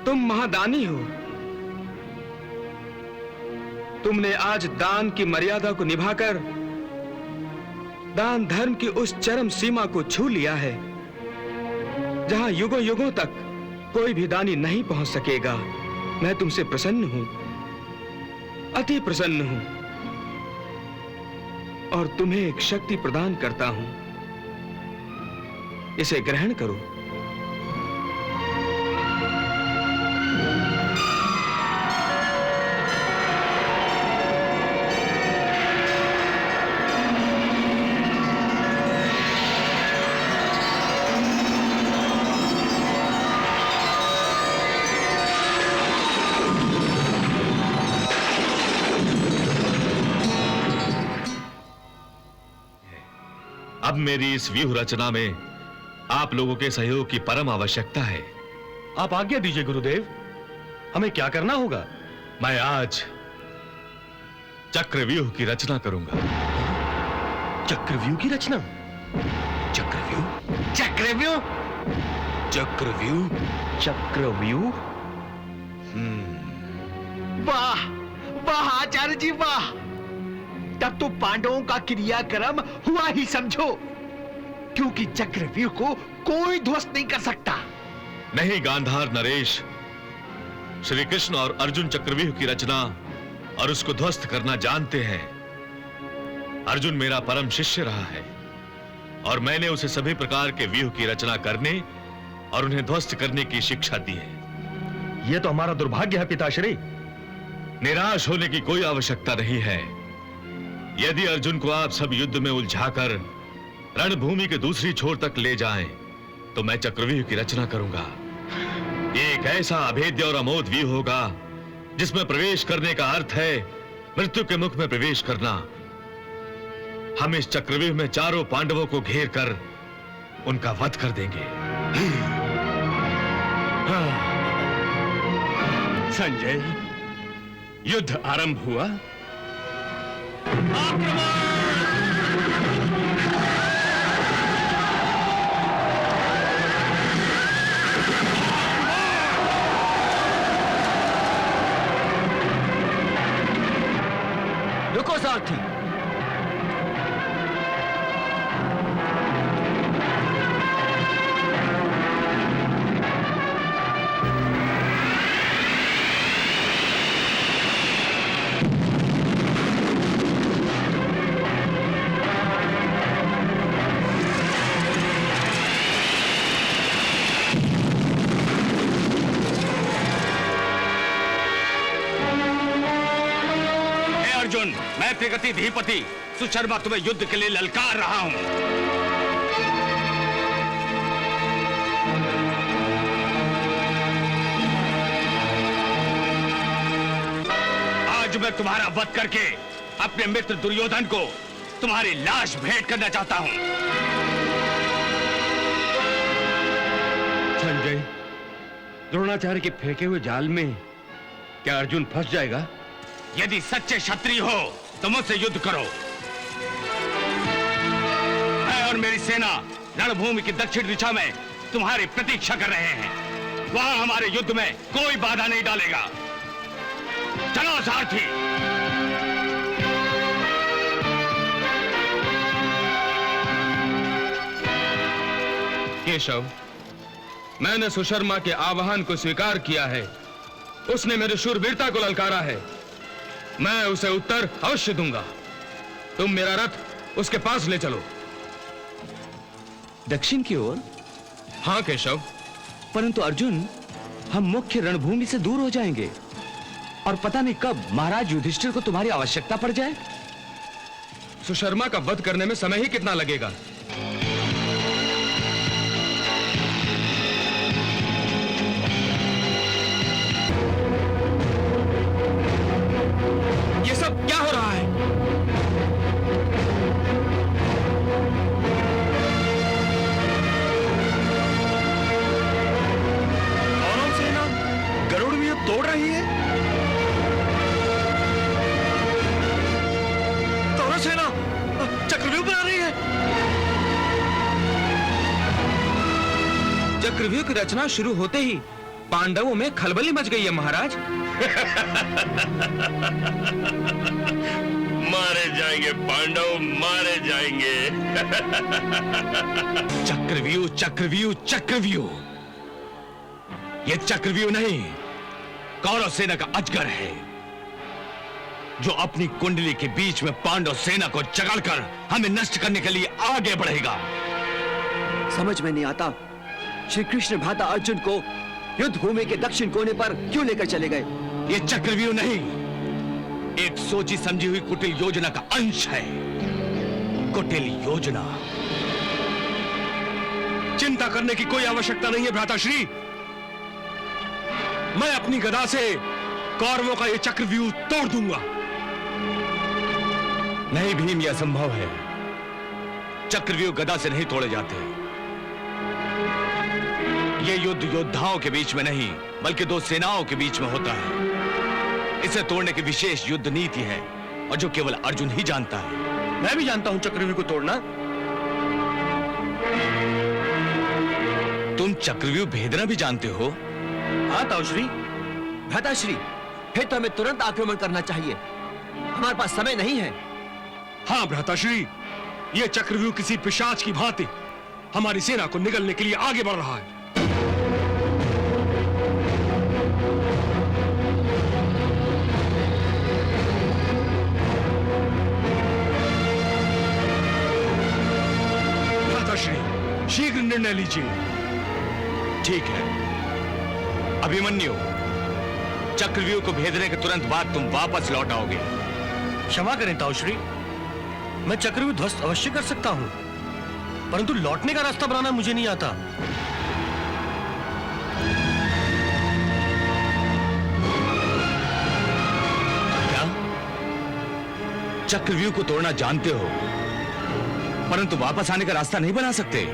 तुम महादानी हो। तुमने आज दान की मर्यादा को निभाकर दान धर्म की उस चरम सीमा को छू लिया है जहां युगों युगों तक कोई भी दानी नहीं पहुंच सकेगा। मैं तुमसे प्रसन्न हूं, अति प्रसन्न हूं, और तुम्हें एक शक्ति प्रदान करता हूं। इसे ग्रहण करो। अब मेरी इस व्यूह रचना में आप लोगों के सहयोग की परम आवश्यकता है। आप आज्ञा दीजिए गुरुदेव, हमें क्या करना होगा? मैं आज चक्रव्यूह की रचना करूंगा। चक्रव्यूह की रचना? चक्रव्यूह? चक्रव्यूह? चक्रव्यूह? चक्रव्यूह? वाह वाह आचार्य जी, वाह! तब तो पांडवों का क्रियाक्रम हुआ ही समझो, क्योंकि चक्रव्यूह को कोई ध्वस्त नहीं कर सकता। नहीं गांधार नरेश, श्री कृष्ण और अर्जुन चक्रव्यूह की रचना और उसको ध्वस्त करना जानते हैं। अर्जुन मेरा परम शिष्य रहा है और मैंने उसे सभी प्रकार के व्यूह की रचना करने और उन्हें ध्वस्त करने की शिक्षा दी है। यह तो हमारा दुर्भाग्य है पिताश्री। निराश होने की कोई आवश्यकता नहीं है। यदि अर्जुन को आप सब युद्ध में उलझाकर रणभूमि के दूसरी छोर तक ले जाएं, तो मैं चक्रव्यूह की रचना करूंगा। एक ऐसा अभेद्य और अमोघ व्यूह होगा जिसमें प्रवेश करने का अर्थ है मृत्यु के मुख में प्रवेश करना। हम इस चक्रव्यूह में चारों पांडवों को घेर कर उनका वध कर देंगे। संजय, युद्ध आरंभ हुआ। रुको सारथी। मैं त्रिगति धीपति सुशर्मा तुम्हें युद्ध के लिए ललकार रहा हूं। आज मैं तुम्हारा वध करके अपने मित्र दुर्योधन को तुम्हारी लाश भेंट करना चाहता हूं। संजय, द्रोणाचार्य के फेंके हुए जाल में क्या अर्जुन फंस जाएगा? यदि सच्चे क्षत्रिय हो तो मुझसे युद्ध करो। मैं और मेरी सेना रणभूमि की दक्षिण दिशा में तुम्हारी प्रतीक्षा कर रहे हैं। वहां हमारे युद्ध में कोई बाधा नहीं डालेगा। चलो सारथी। केशव, मैंने सुशर्मा के आह्वान को स्वीकार किया है। उसने मेरी शूरवीरता को ललकारा है। मैं उसे उत्तर अवश्य दूंगा। तुम मेरा रथ उसके पास ले चलो। दक्षिण की ओर? हाँ केशव। परंतु अर्जुन, हम मुख्य रणभूमि से दूर हो जाएंगे और पता नहीं कब महाराज युधिष्ठिर को तुम्हारी आवश्यकता पड़ जाए। सुशर्मा का वध करने में समय ही कितना लगेगा? ये सब क्या हो रहा है? कौरव सेना गरुड़ भी अब दौड़ रही है। कौरव सेना चक्रव्यूह बना रही है। चक्रव्यूह की रचना शुरू होते ही पांडवों में खलबली मच गई है महाराज। मारे जाएंगे पांडव, मारे जाएंगे। चक्रव्यूह, चक्रव्यूह, चक्रव्यूह। ये चक्रव्यूह नहीं, कौरव सेना का अजगर है, जो अपनी कुंडली के बीच में पांडव सेना को जकड़कर हमें नष्ट करने के लिए आगे बढ़ेगा। समझ में नहीं आता, श्री कृष्ण भ्राता अर्जुन को युद्ध भूमि के दक्षिण कोने पर क्यों लेकर चले गए? ये चक्रव्यूह नहीं, एक सोची समझी हुई कुटिल योजना का अंश है। कुटिल योजना। चिंता करने की कोई आवश्यकता नहीं है भ्राताश्री। मैं अपनी गदा से कौरवों का यह चक्रव्यूह तोड़ दूंगा। नहीं भीम, यह असंभव है। चक्रव्यूह गदा से नहीं तोड़े जाते। यह युद्ध योद्धाओं के बीच में नहीं, बल्कि दो सेनाओं के बीच में होता है। इसे तोड़ने की विशेष युद्ध नीति है, और जो केवल अर्जुन ही जानता है। मैं भी जानता हूं चक्रव्यूह को तोड़ना। तुम चक्रव्यूह भेदना भी जानते हो? हाँ ताऊश्री। भ्राताश्री, फिर तो हमें तुरंत आक्रमण करना चाहिए। हमारे पास समय नहीं है। हाँ भ्राताश्री, यह चक्रव्यूह किसी पिशाच की भांति हमारी सेना को निगलने के लिए आगे बढ़ रहा है। भ्राताश्री, शीघ्र निर्णय लीजिए। ठीक है अभिमन्यु, चक्रव्यूह को भेदने के तुरंत बाद तुम वापस लौट आओगे। क्षमा करें ताऊश्री, मैं चक्रव्यूह ध्वस्त अवश्य कर सकता हूं, परंतु लौटने का रास्ता बनाना मुझे नहीं आता। क्या? चक्रव्यूह को तोड़ना जानते हो, परंतु वापस आने का रास्ता नहीं बना सकते?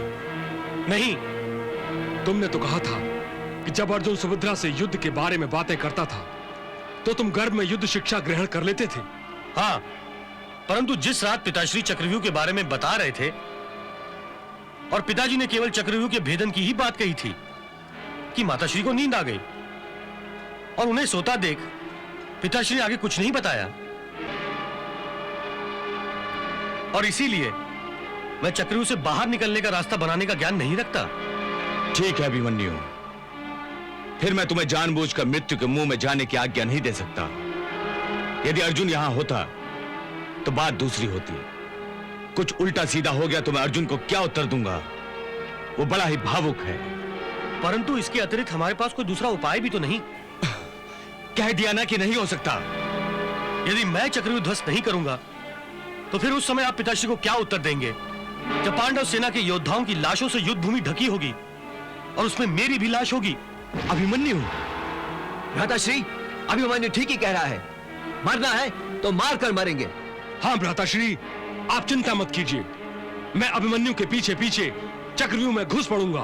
नहीं। तुमने तो कहा था कि जब अर्जुन सुभद्रा से युद्ध के बारे में बातें करता था, तो तुम गर्भ में युद्ध शिक्षा ग्रहण कर लेते थे। हाँ, परंतु जिस रात पिताश्री चक्रव्यूह के बारे में बता रहे थे और पिताजी ने केवल चक्रव्यूह के भेदन की ही बात कही थी कि माताश्री को नींद आ गई और उन्हें सोता देख पिताश्री ने आगे कुछ नहीं बताया, और इसीलिए मैं चक्रव्यूह से बाहर निकलने का रास्ता बनाने का ज्ञान नहीं रखता। ठीक है अभिमन्यु, फिर मैं तुम्हें जानबूझकर मृत्यु के मुंह में जाने की आज्ञा नहीं दे सकता। यदि अर्जुन यहां होता तो बात दूसरी होती। कुछ उल्टा सीधा हो गया तो मैं अर्जुन को क्या उत्तर दूंगा? वो बड़ा ही भावुक है। परंतु इसके अतिरिक्त हमारे पास कोई दूसरा उपाय भी तो नहीं। कह दिया ना कि नहीं हो सकता। यदि मैं चक्रव्यूह ध्वस्त नहीं करूंगा तो फिर उस समय आप पिताश्री को क्या उत्तर देंगे, जब पांडव सेना के योद्धाओं की लाशों से युद्ध भूमि ढकी होगी और उसमें मेरी भी लाश होगी? अभिमन्यु, भ्राताश्री, अभिमन्यु ठीक ही कह रहा है। मरना है तो मार कर मरेंगे। हाँ भ्राताश्री, आप चिंता मत कीजिए। मैं अभिमन्यु के पीछे पीछे चक्रव्यूह में घुस पड़ूंगा।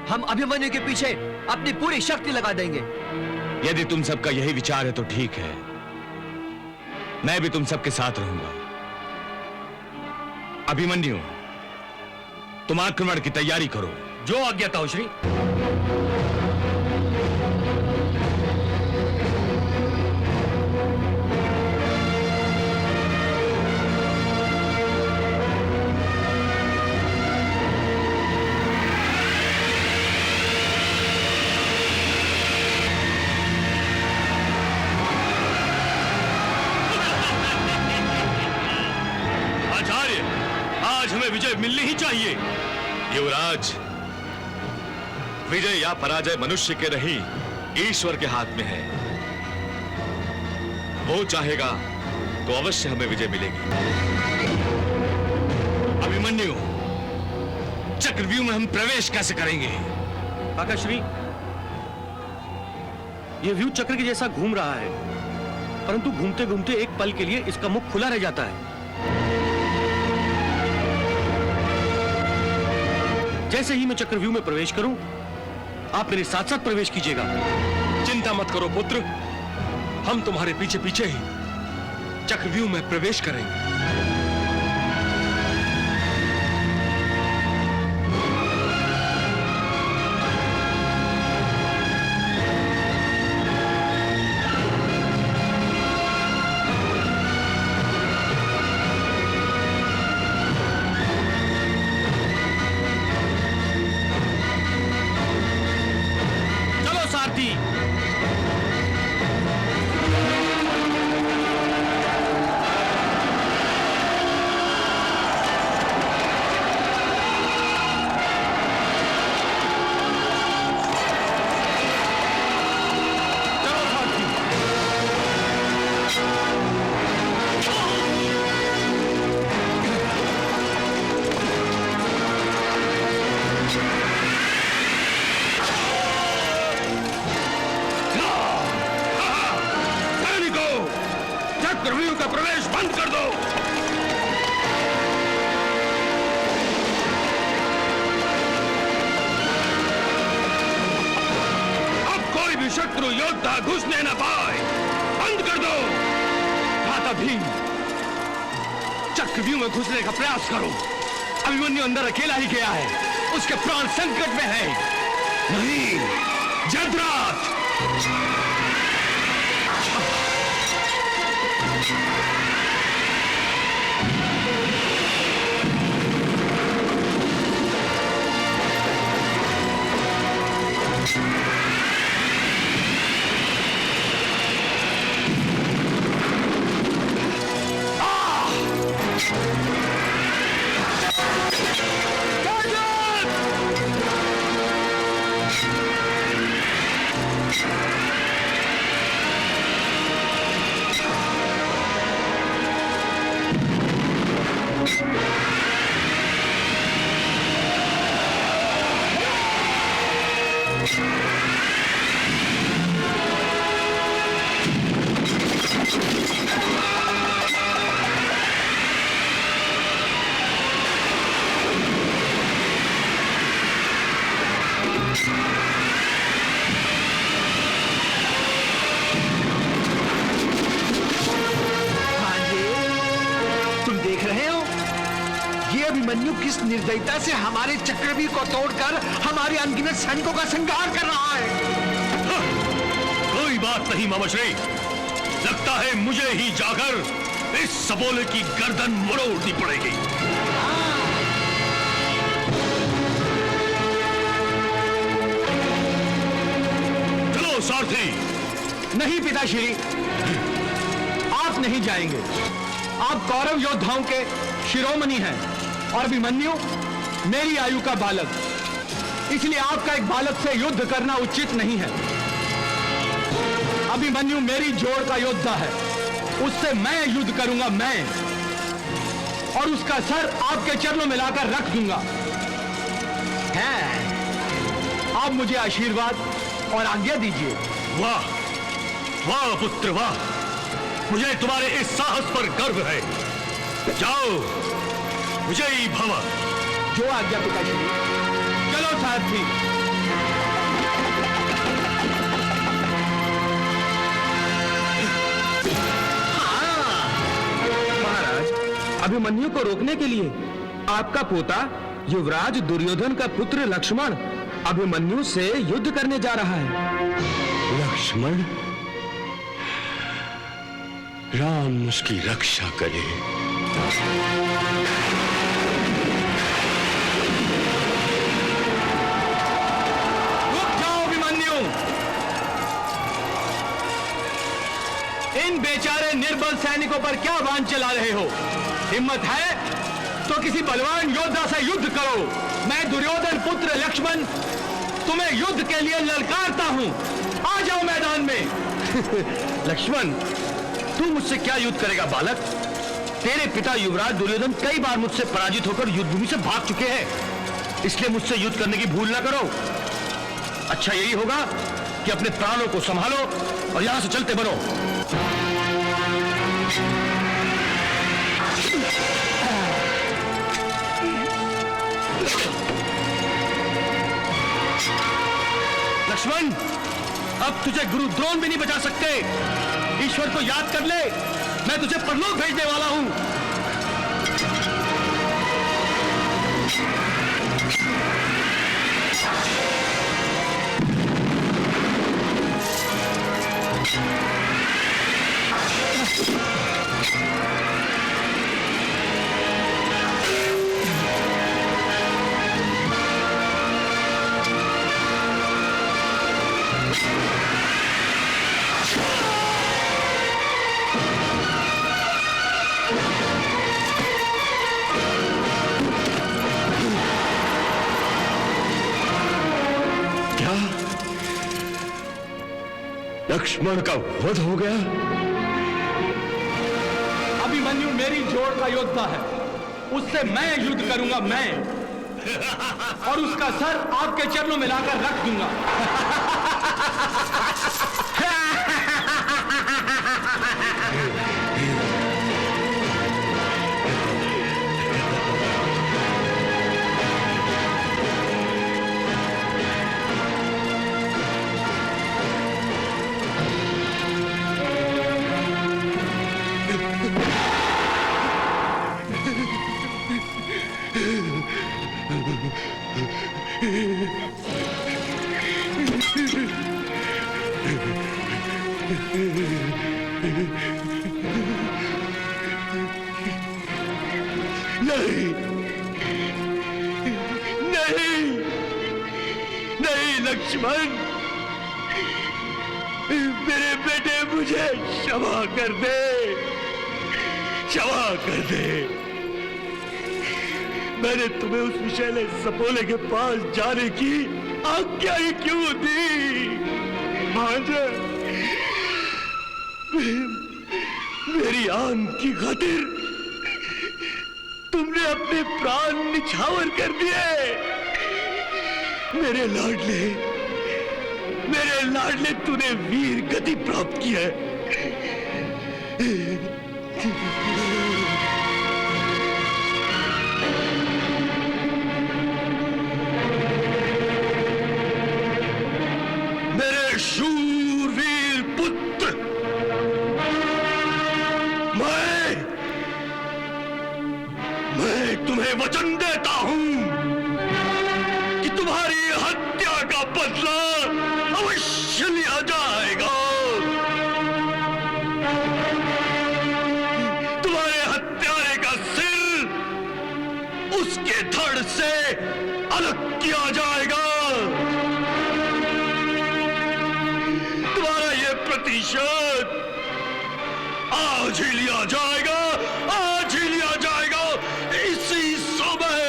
हम अभिमन्यु के पीछे अपनी पूरी शक्ति लगा देंगे। यदि तुम सबका यही विचार है तो ठीक है, मैं भी तुम सबके साथ रहूंगा। अभिमन्यु, तुम आक्रमण की तैयारी करो। जो आज्ञा ताऊश्री। विजय मिलनी ही चाहिए। युवराज, विजय या पराजय मनुष्य के नहीं, ईश्वर के हाथ में है। वो चाहेगा तो अवश्य हमें विजय मिलेगी। अभिमन्यु, चक्रव्यूह में हम प्रवेश कैसे करेंगे? काकाश्री, यह व्यू चक्र के जैसा घूम रहा है, परंतु घूमते घूमते एक पल के लिए इसका मुख खुला रह जाता है। जैसे ही मैं चक्रव्यूह में प्रवेश करूं, आप मेरे साथ साथ प्रवेश कीजिएगा। चिंता मत करो पुत्र, हम तुम्हारे पीछे पीछे ही चक्रव्यूह में प्रवेश करेंगे। चलो सारथी। चक्रव्यूह का प्रवेश बंद कर दो। अब कोई भी शत्रु योद्धा घुसने न पाए, बंद कर दो। भ्राता भीम, चक्रव्यूह में घुसने का प्रयास करो। अभिमन्यु अंदर अकेला ही गया है, उसके प्राण संकट में है। नहीं, जयद्रथ, अभिमन्यु किस निर्दयता से हमारे चक्रव्यूह को तोड़कर हमारे अनगिनत सैनिकों का संहार कर रहा है। कोई बात नहीं मामाश्री, लगता है मुझे ही जाकर इस सबोले की गर्दन मरोड़नी पड़ेगी। चलो सारथी। नहीं पिताश्री, आप नहीं जाएंगे। आप कौरव योद्धाओं के शिरोमणि हैं और अभिमन्यु मेरी आयु का बालक, इसलिए आपका एक बालक से युद्ध करना उचित नहीं है। अभिमन्यु मेरी जोड़ का योद्धा है, उससे मैं युद्ध करूंगा, मैं, और उसका सर आपके चरणों में लाकर रख दूंगा। है, आप मुझे आशीर्वाद और आज्ञा दीजिए। वाह वाह पुत्र वाह, मुझे तुम्हारे इस साहस पर गर्व है। जाओ, विजयी भव। जो आज्ञा पिताश्री। चलो सारथी। महाराज, अभिमन्यु को रोकने के लिए आपका पोता युवराज दुर्योधन का पुत्र लक्ष्मण अभिमन्यु से युद्ध करने जा रहा है। लक्ष्मण, राम उसकी रक्षा करे। रुक जाओ अभिमन्यु। इन बेचारे निर्बल सैनिकों पर क्या बाण चला रहे हो? हिम्मत है तो किसी बलवान योद्धा से युद्ध करो। मैं दुर्योधन पुत्र लक्ष्मण तुम्हें युद्ध के लिए ललकारता हूं। आ जाओ मैदान में। लक्ष्मण, तू मुझसे क्या युद्ध करेगा बालक? तेरे पिता युवराज दुर्योधन कई बार मुझसे पराजित होकर युद्ध भूमि से भाग चुके हैं, इसलिए मुझसे युद्ध करने की भूल ना करो। अच्छा यही होगा कि अपने प्राणों को संभालो और यहां से चलते बनो। लक्ष्मण, अब तुझे गुरु द्रोण भी नहीं बचा सकते। ईश्वर को याद कर ले, मैं तुझे परलोक भेजने वाला हूं। लक्ष्मण का वध हो गया? अभिमन्यु मेरी जोड़ का योद्धा है, उससे मैं युद्ध करूंगा, मैं, और उसका सर आपके चरणों में लाकर रख दूंगा। नहीं, नहीं, नहीं लक्ष्मण, मेरे बेटे मुझे क्षमा कर दे, क्षमा कर दे। मैंने तुम्हें उस विषैले सपोले के पास जाने की आज्ञा ही क्यों दी? भांजा, मेरी आन की खातिर तुमने अपने प्राण निछावर कर दिए। मेरे लाडले तूने वीर गति प्राप्त की है। मेरे शूरवीर पुत्र, मैं तुम्हें वचन देता हूं कि तुम्हारी हत्या का बदला अवश्य लिया जाएगा। तुम्हारे हत्यारे का सिर उसके धड़ से अलग किया जाएगा। तुम्हारा यह प्रतिशोध आज ही लिया जाएगा, आज ही लिया जाएगा, इसी समय।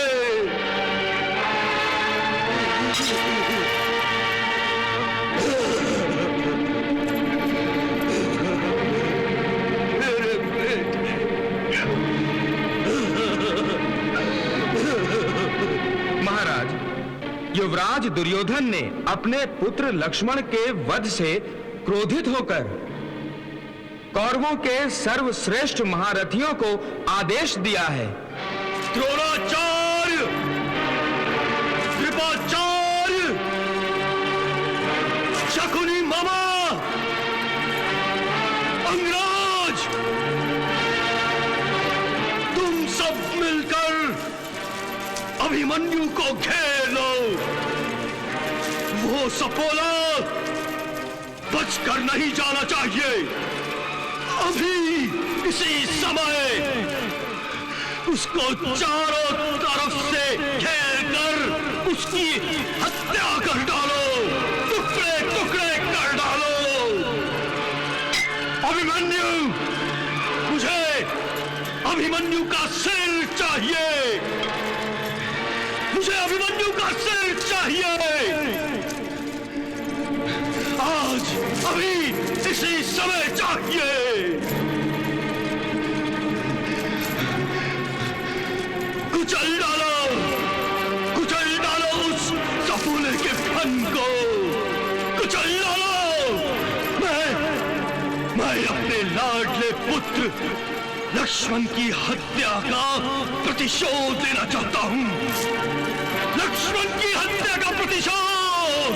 मेरे बेटे, महाराज, युवराज दुर्योधन ने अपने पुत्र लक्ष्मण के वध से क्रोधित होकर कौरवों के सर्वश्रेष्ठ महारथियों को आदेश दिया है। द्रोणाचार्य, कृपाचार्य, शकुनी मामा, अंगराज, तुम सब मिलकर अभिमन्यु को घेर लो। वो सपोला बचकर नहीं जाना चाहिए। अभी इसी समय उसको चारों तरफ से घेर कर उसकी हत्या कर डालो, टुकड़े टुकड़े कर डालो। अभिमन्यु, मुझे अभिमन्यु का सिर चाहिए, मुझे अभिमन्यु का सिर चाहिए। आज, अभी, इसी समय चाहिए। कुचल डालो उस सफूले के फन को, कुचल डालो। मैं अपने लाडले पुत्र लक्ष्मण की हत्या का प्रतिशोध लेना चाहता हूं। लक्ष्मण की हत्या का प्रतिशोध।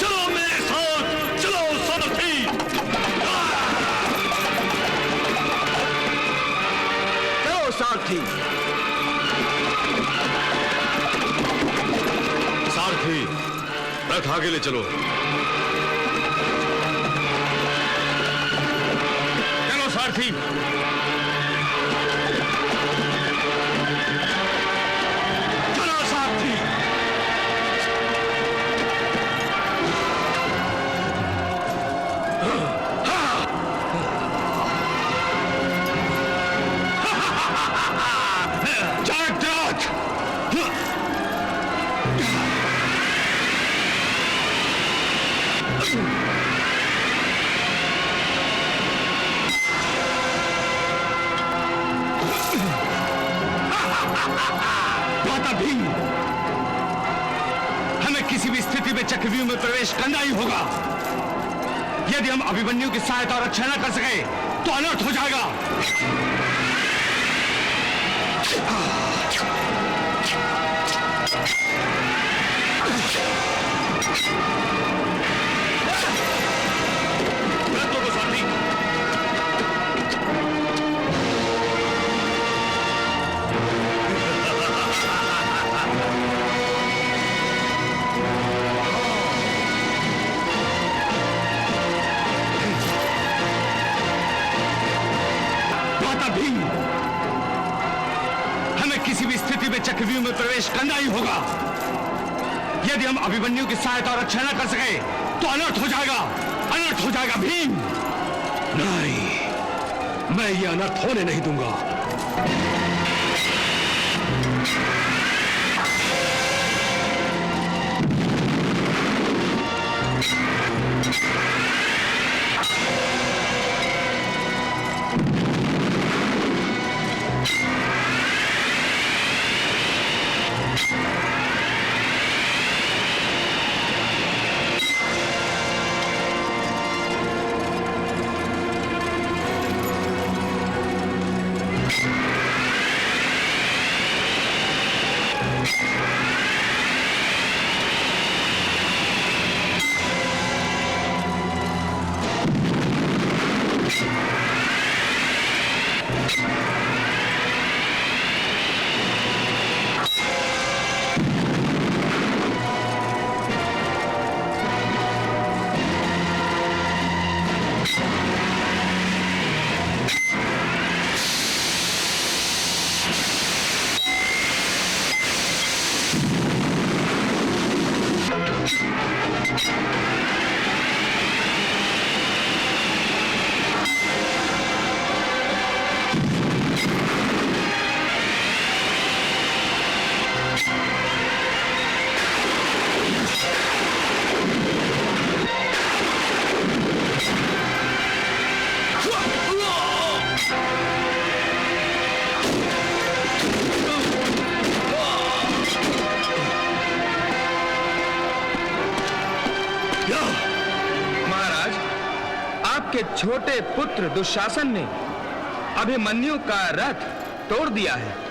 चलो मेरे साथ, चलो सारथी। चलो सारथी। सारथी, रथ आगे ले चलो। चलो सारथी। चलो सारथी। जयद्रथ! माता भीम, हमें किसी भी स्थिति में चक्रव्यूह में प्रवेश करना ही होगा। यदि हम अभिमन्यु की सहायता और रक्षा न कर सके तो अनर्थ हो जाएगा। माता भीम, हमें किसी भी स्थिति में चक्रव्यूह में प्रवेश करना ही होगा। यदि हम अभिमन्यु की सहायता और रक्षा न कर सके तो अनर्थ हो जाएगा। अनर्थ हो जाएगा भीम। नहीं, मैं ये अनर्थ होने नहीं दूंगा। आपके छोटे पुत्र दुशासन ने अभिमन्यु का रथ तोड़ दिया है।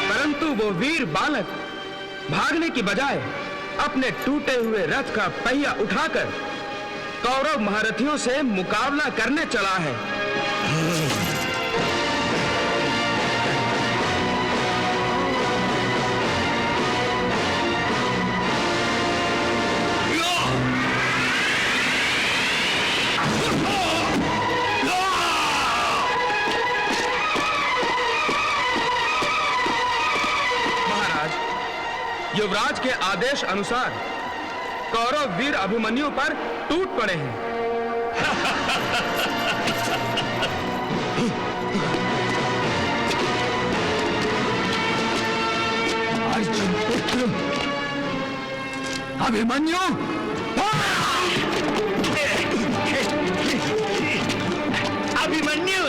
परंतु वो वीर बालक भागने की बजाय अपने टूटे हुए रथ का पहिया उठाकर कौरव महारथियों से मुकाबला करने चला है। युवराज के आदेश अनुसार कौरव वीर अभिमन्यु पर टूट पड़े हैं। अर्जुन पुत्र अभिमन्यु, अभिमन्यु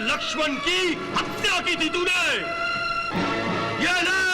लक्ष्मण की हत्या की थी तूने। ये ले,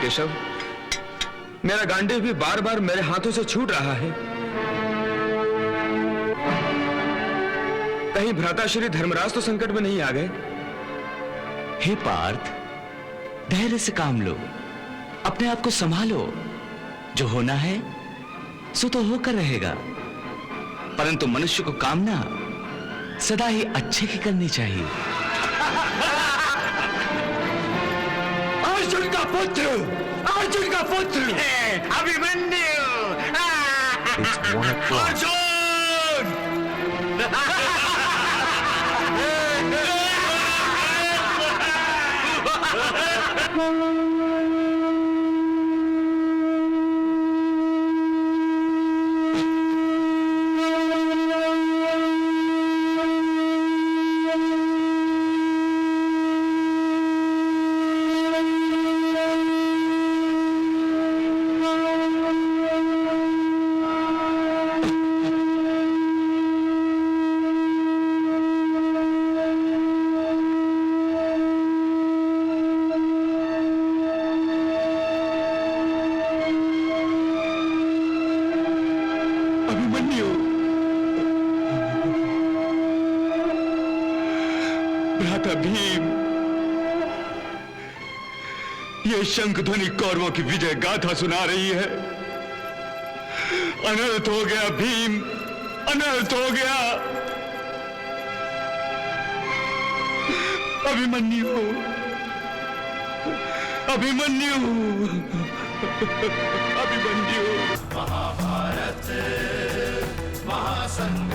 केशव, मेरा गांडीव भी बार बार मेरे हाथों से छूट रहा है। कहीं भ्राताश्री धर्मराज तो संकट में नहीं आ गए? हे पार्थ, धैर्य से काम लो, अपने आप को संभालो। जो होना है सो तो होकर रहेगा, परंतु मनुष्य को कामना सदा ही अच्छे की करनी चाहिए। अर्जुन का पुत्र, अर्जुन का पुत्र अभिमन्यु। अर्जुन! भ्राता भीम, ये शंख ध्वनि कौरवों की विजय गाथा सुना रही है। अनर्थ हो गया भीम, अनर्थ हो गया। अभिमन्यु, अभिमन्यु, अभिमन्यु। महाभारत महासंग्राम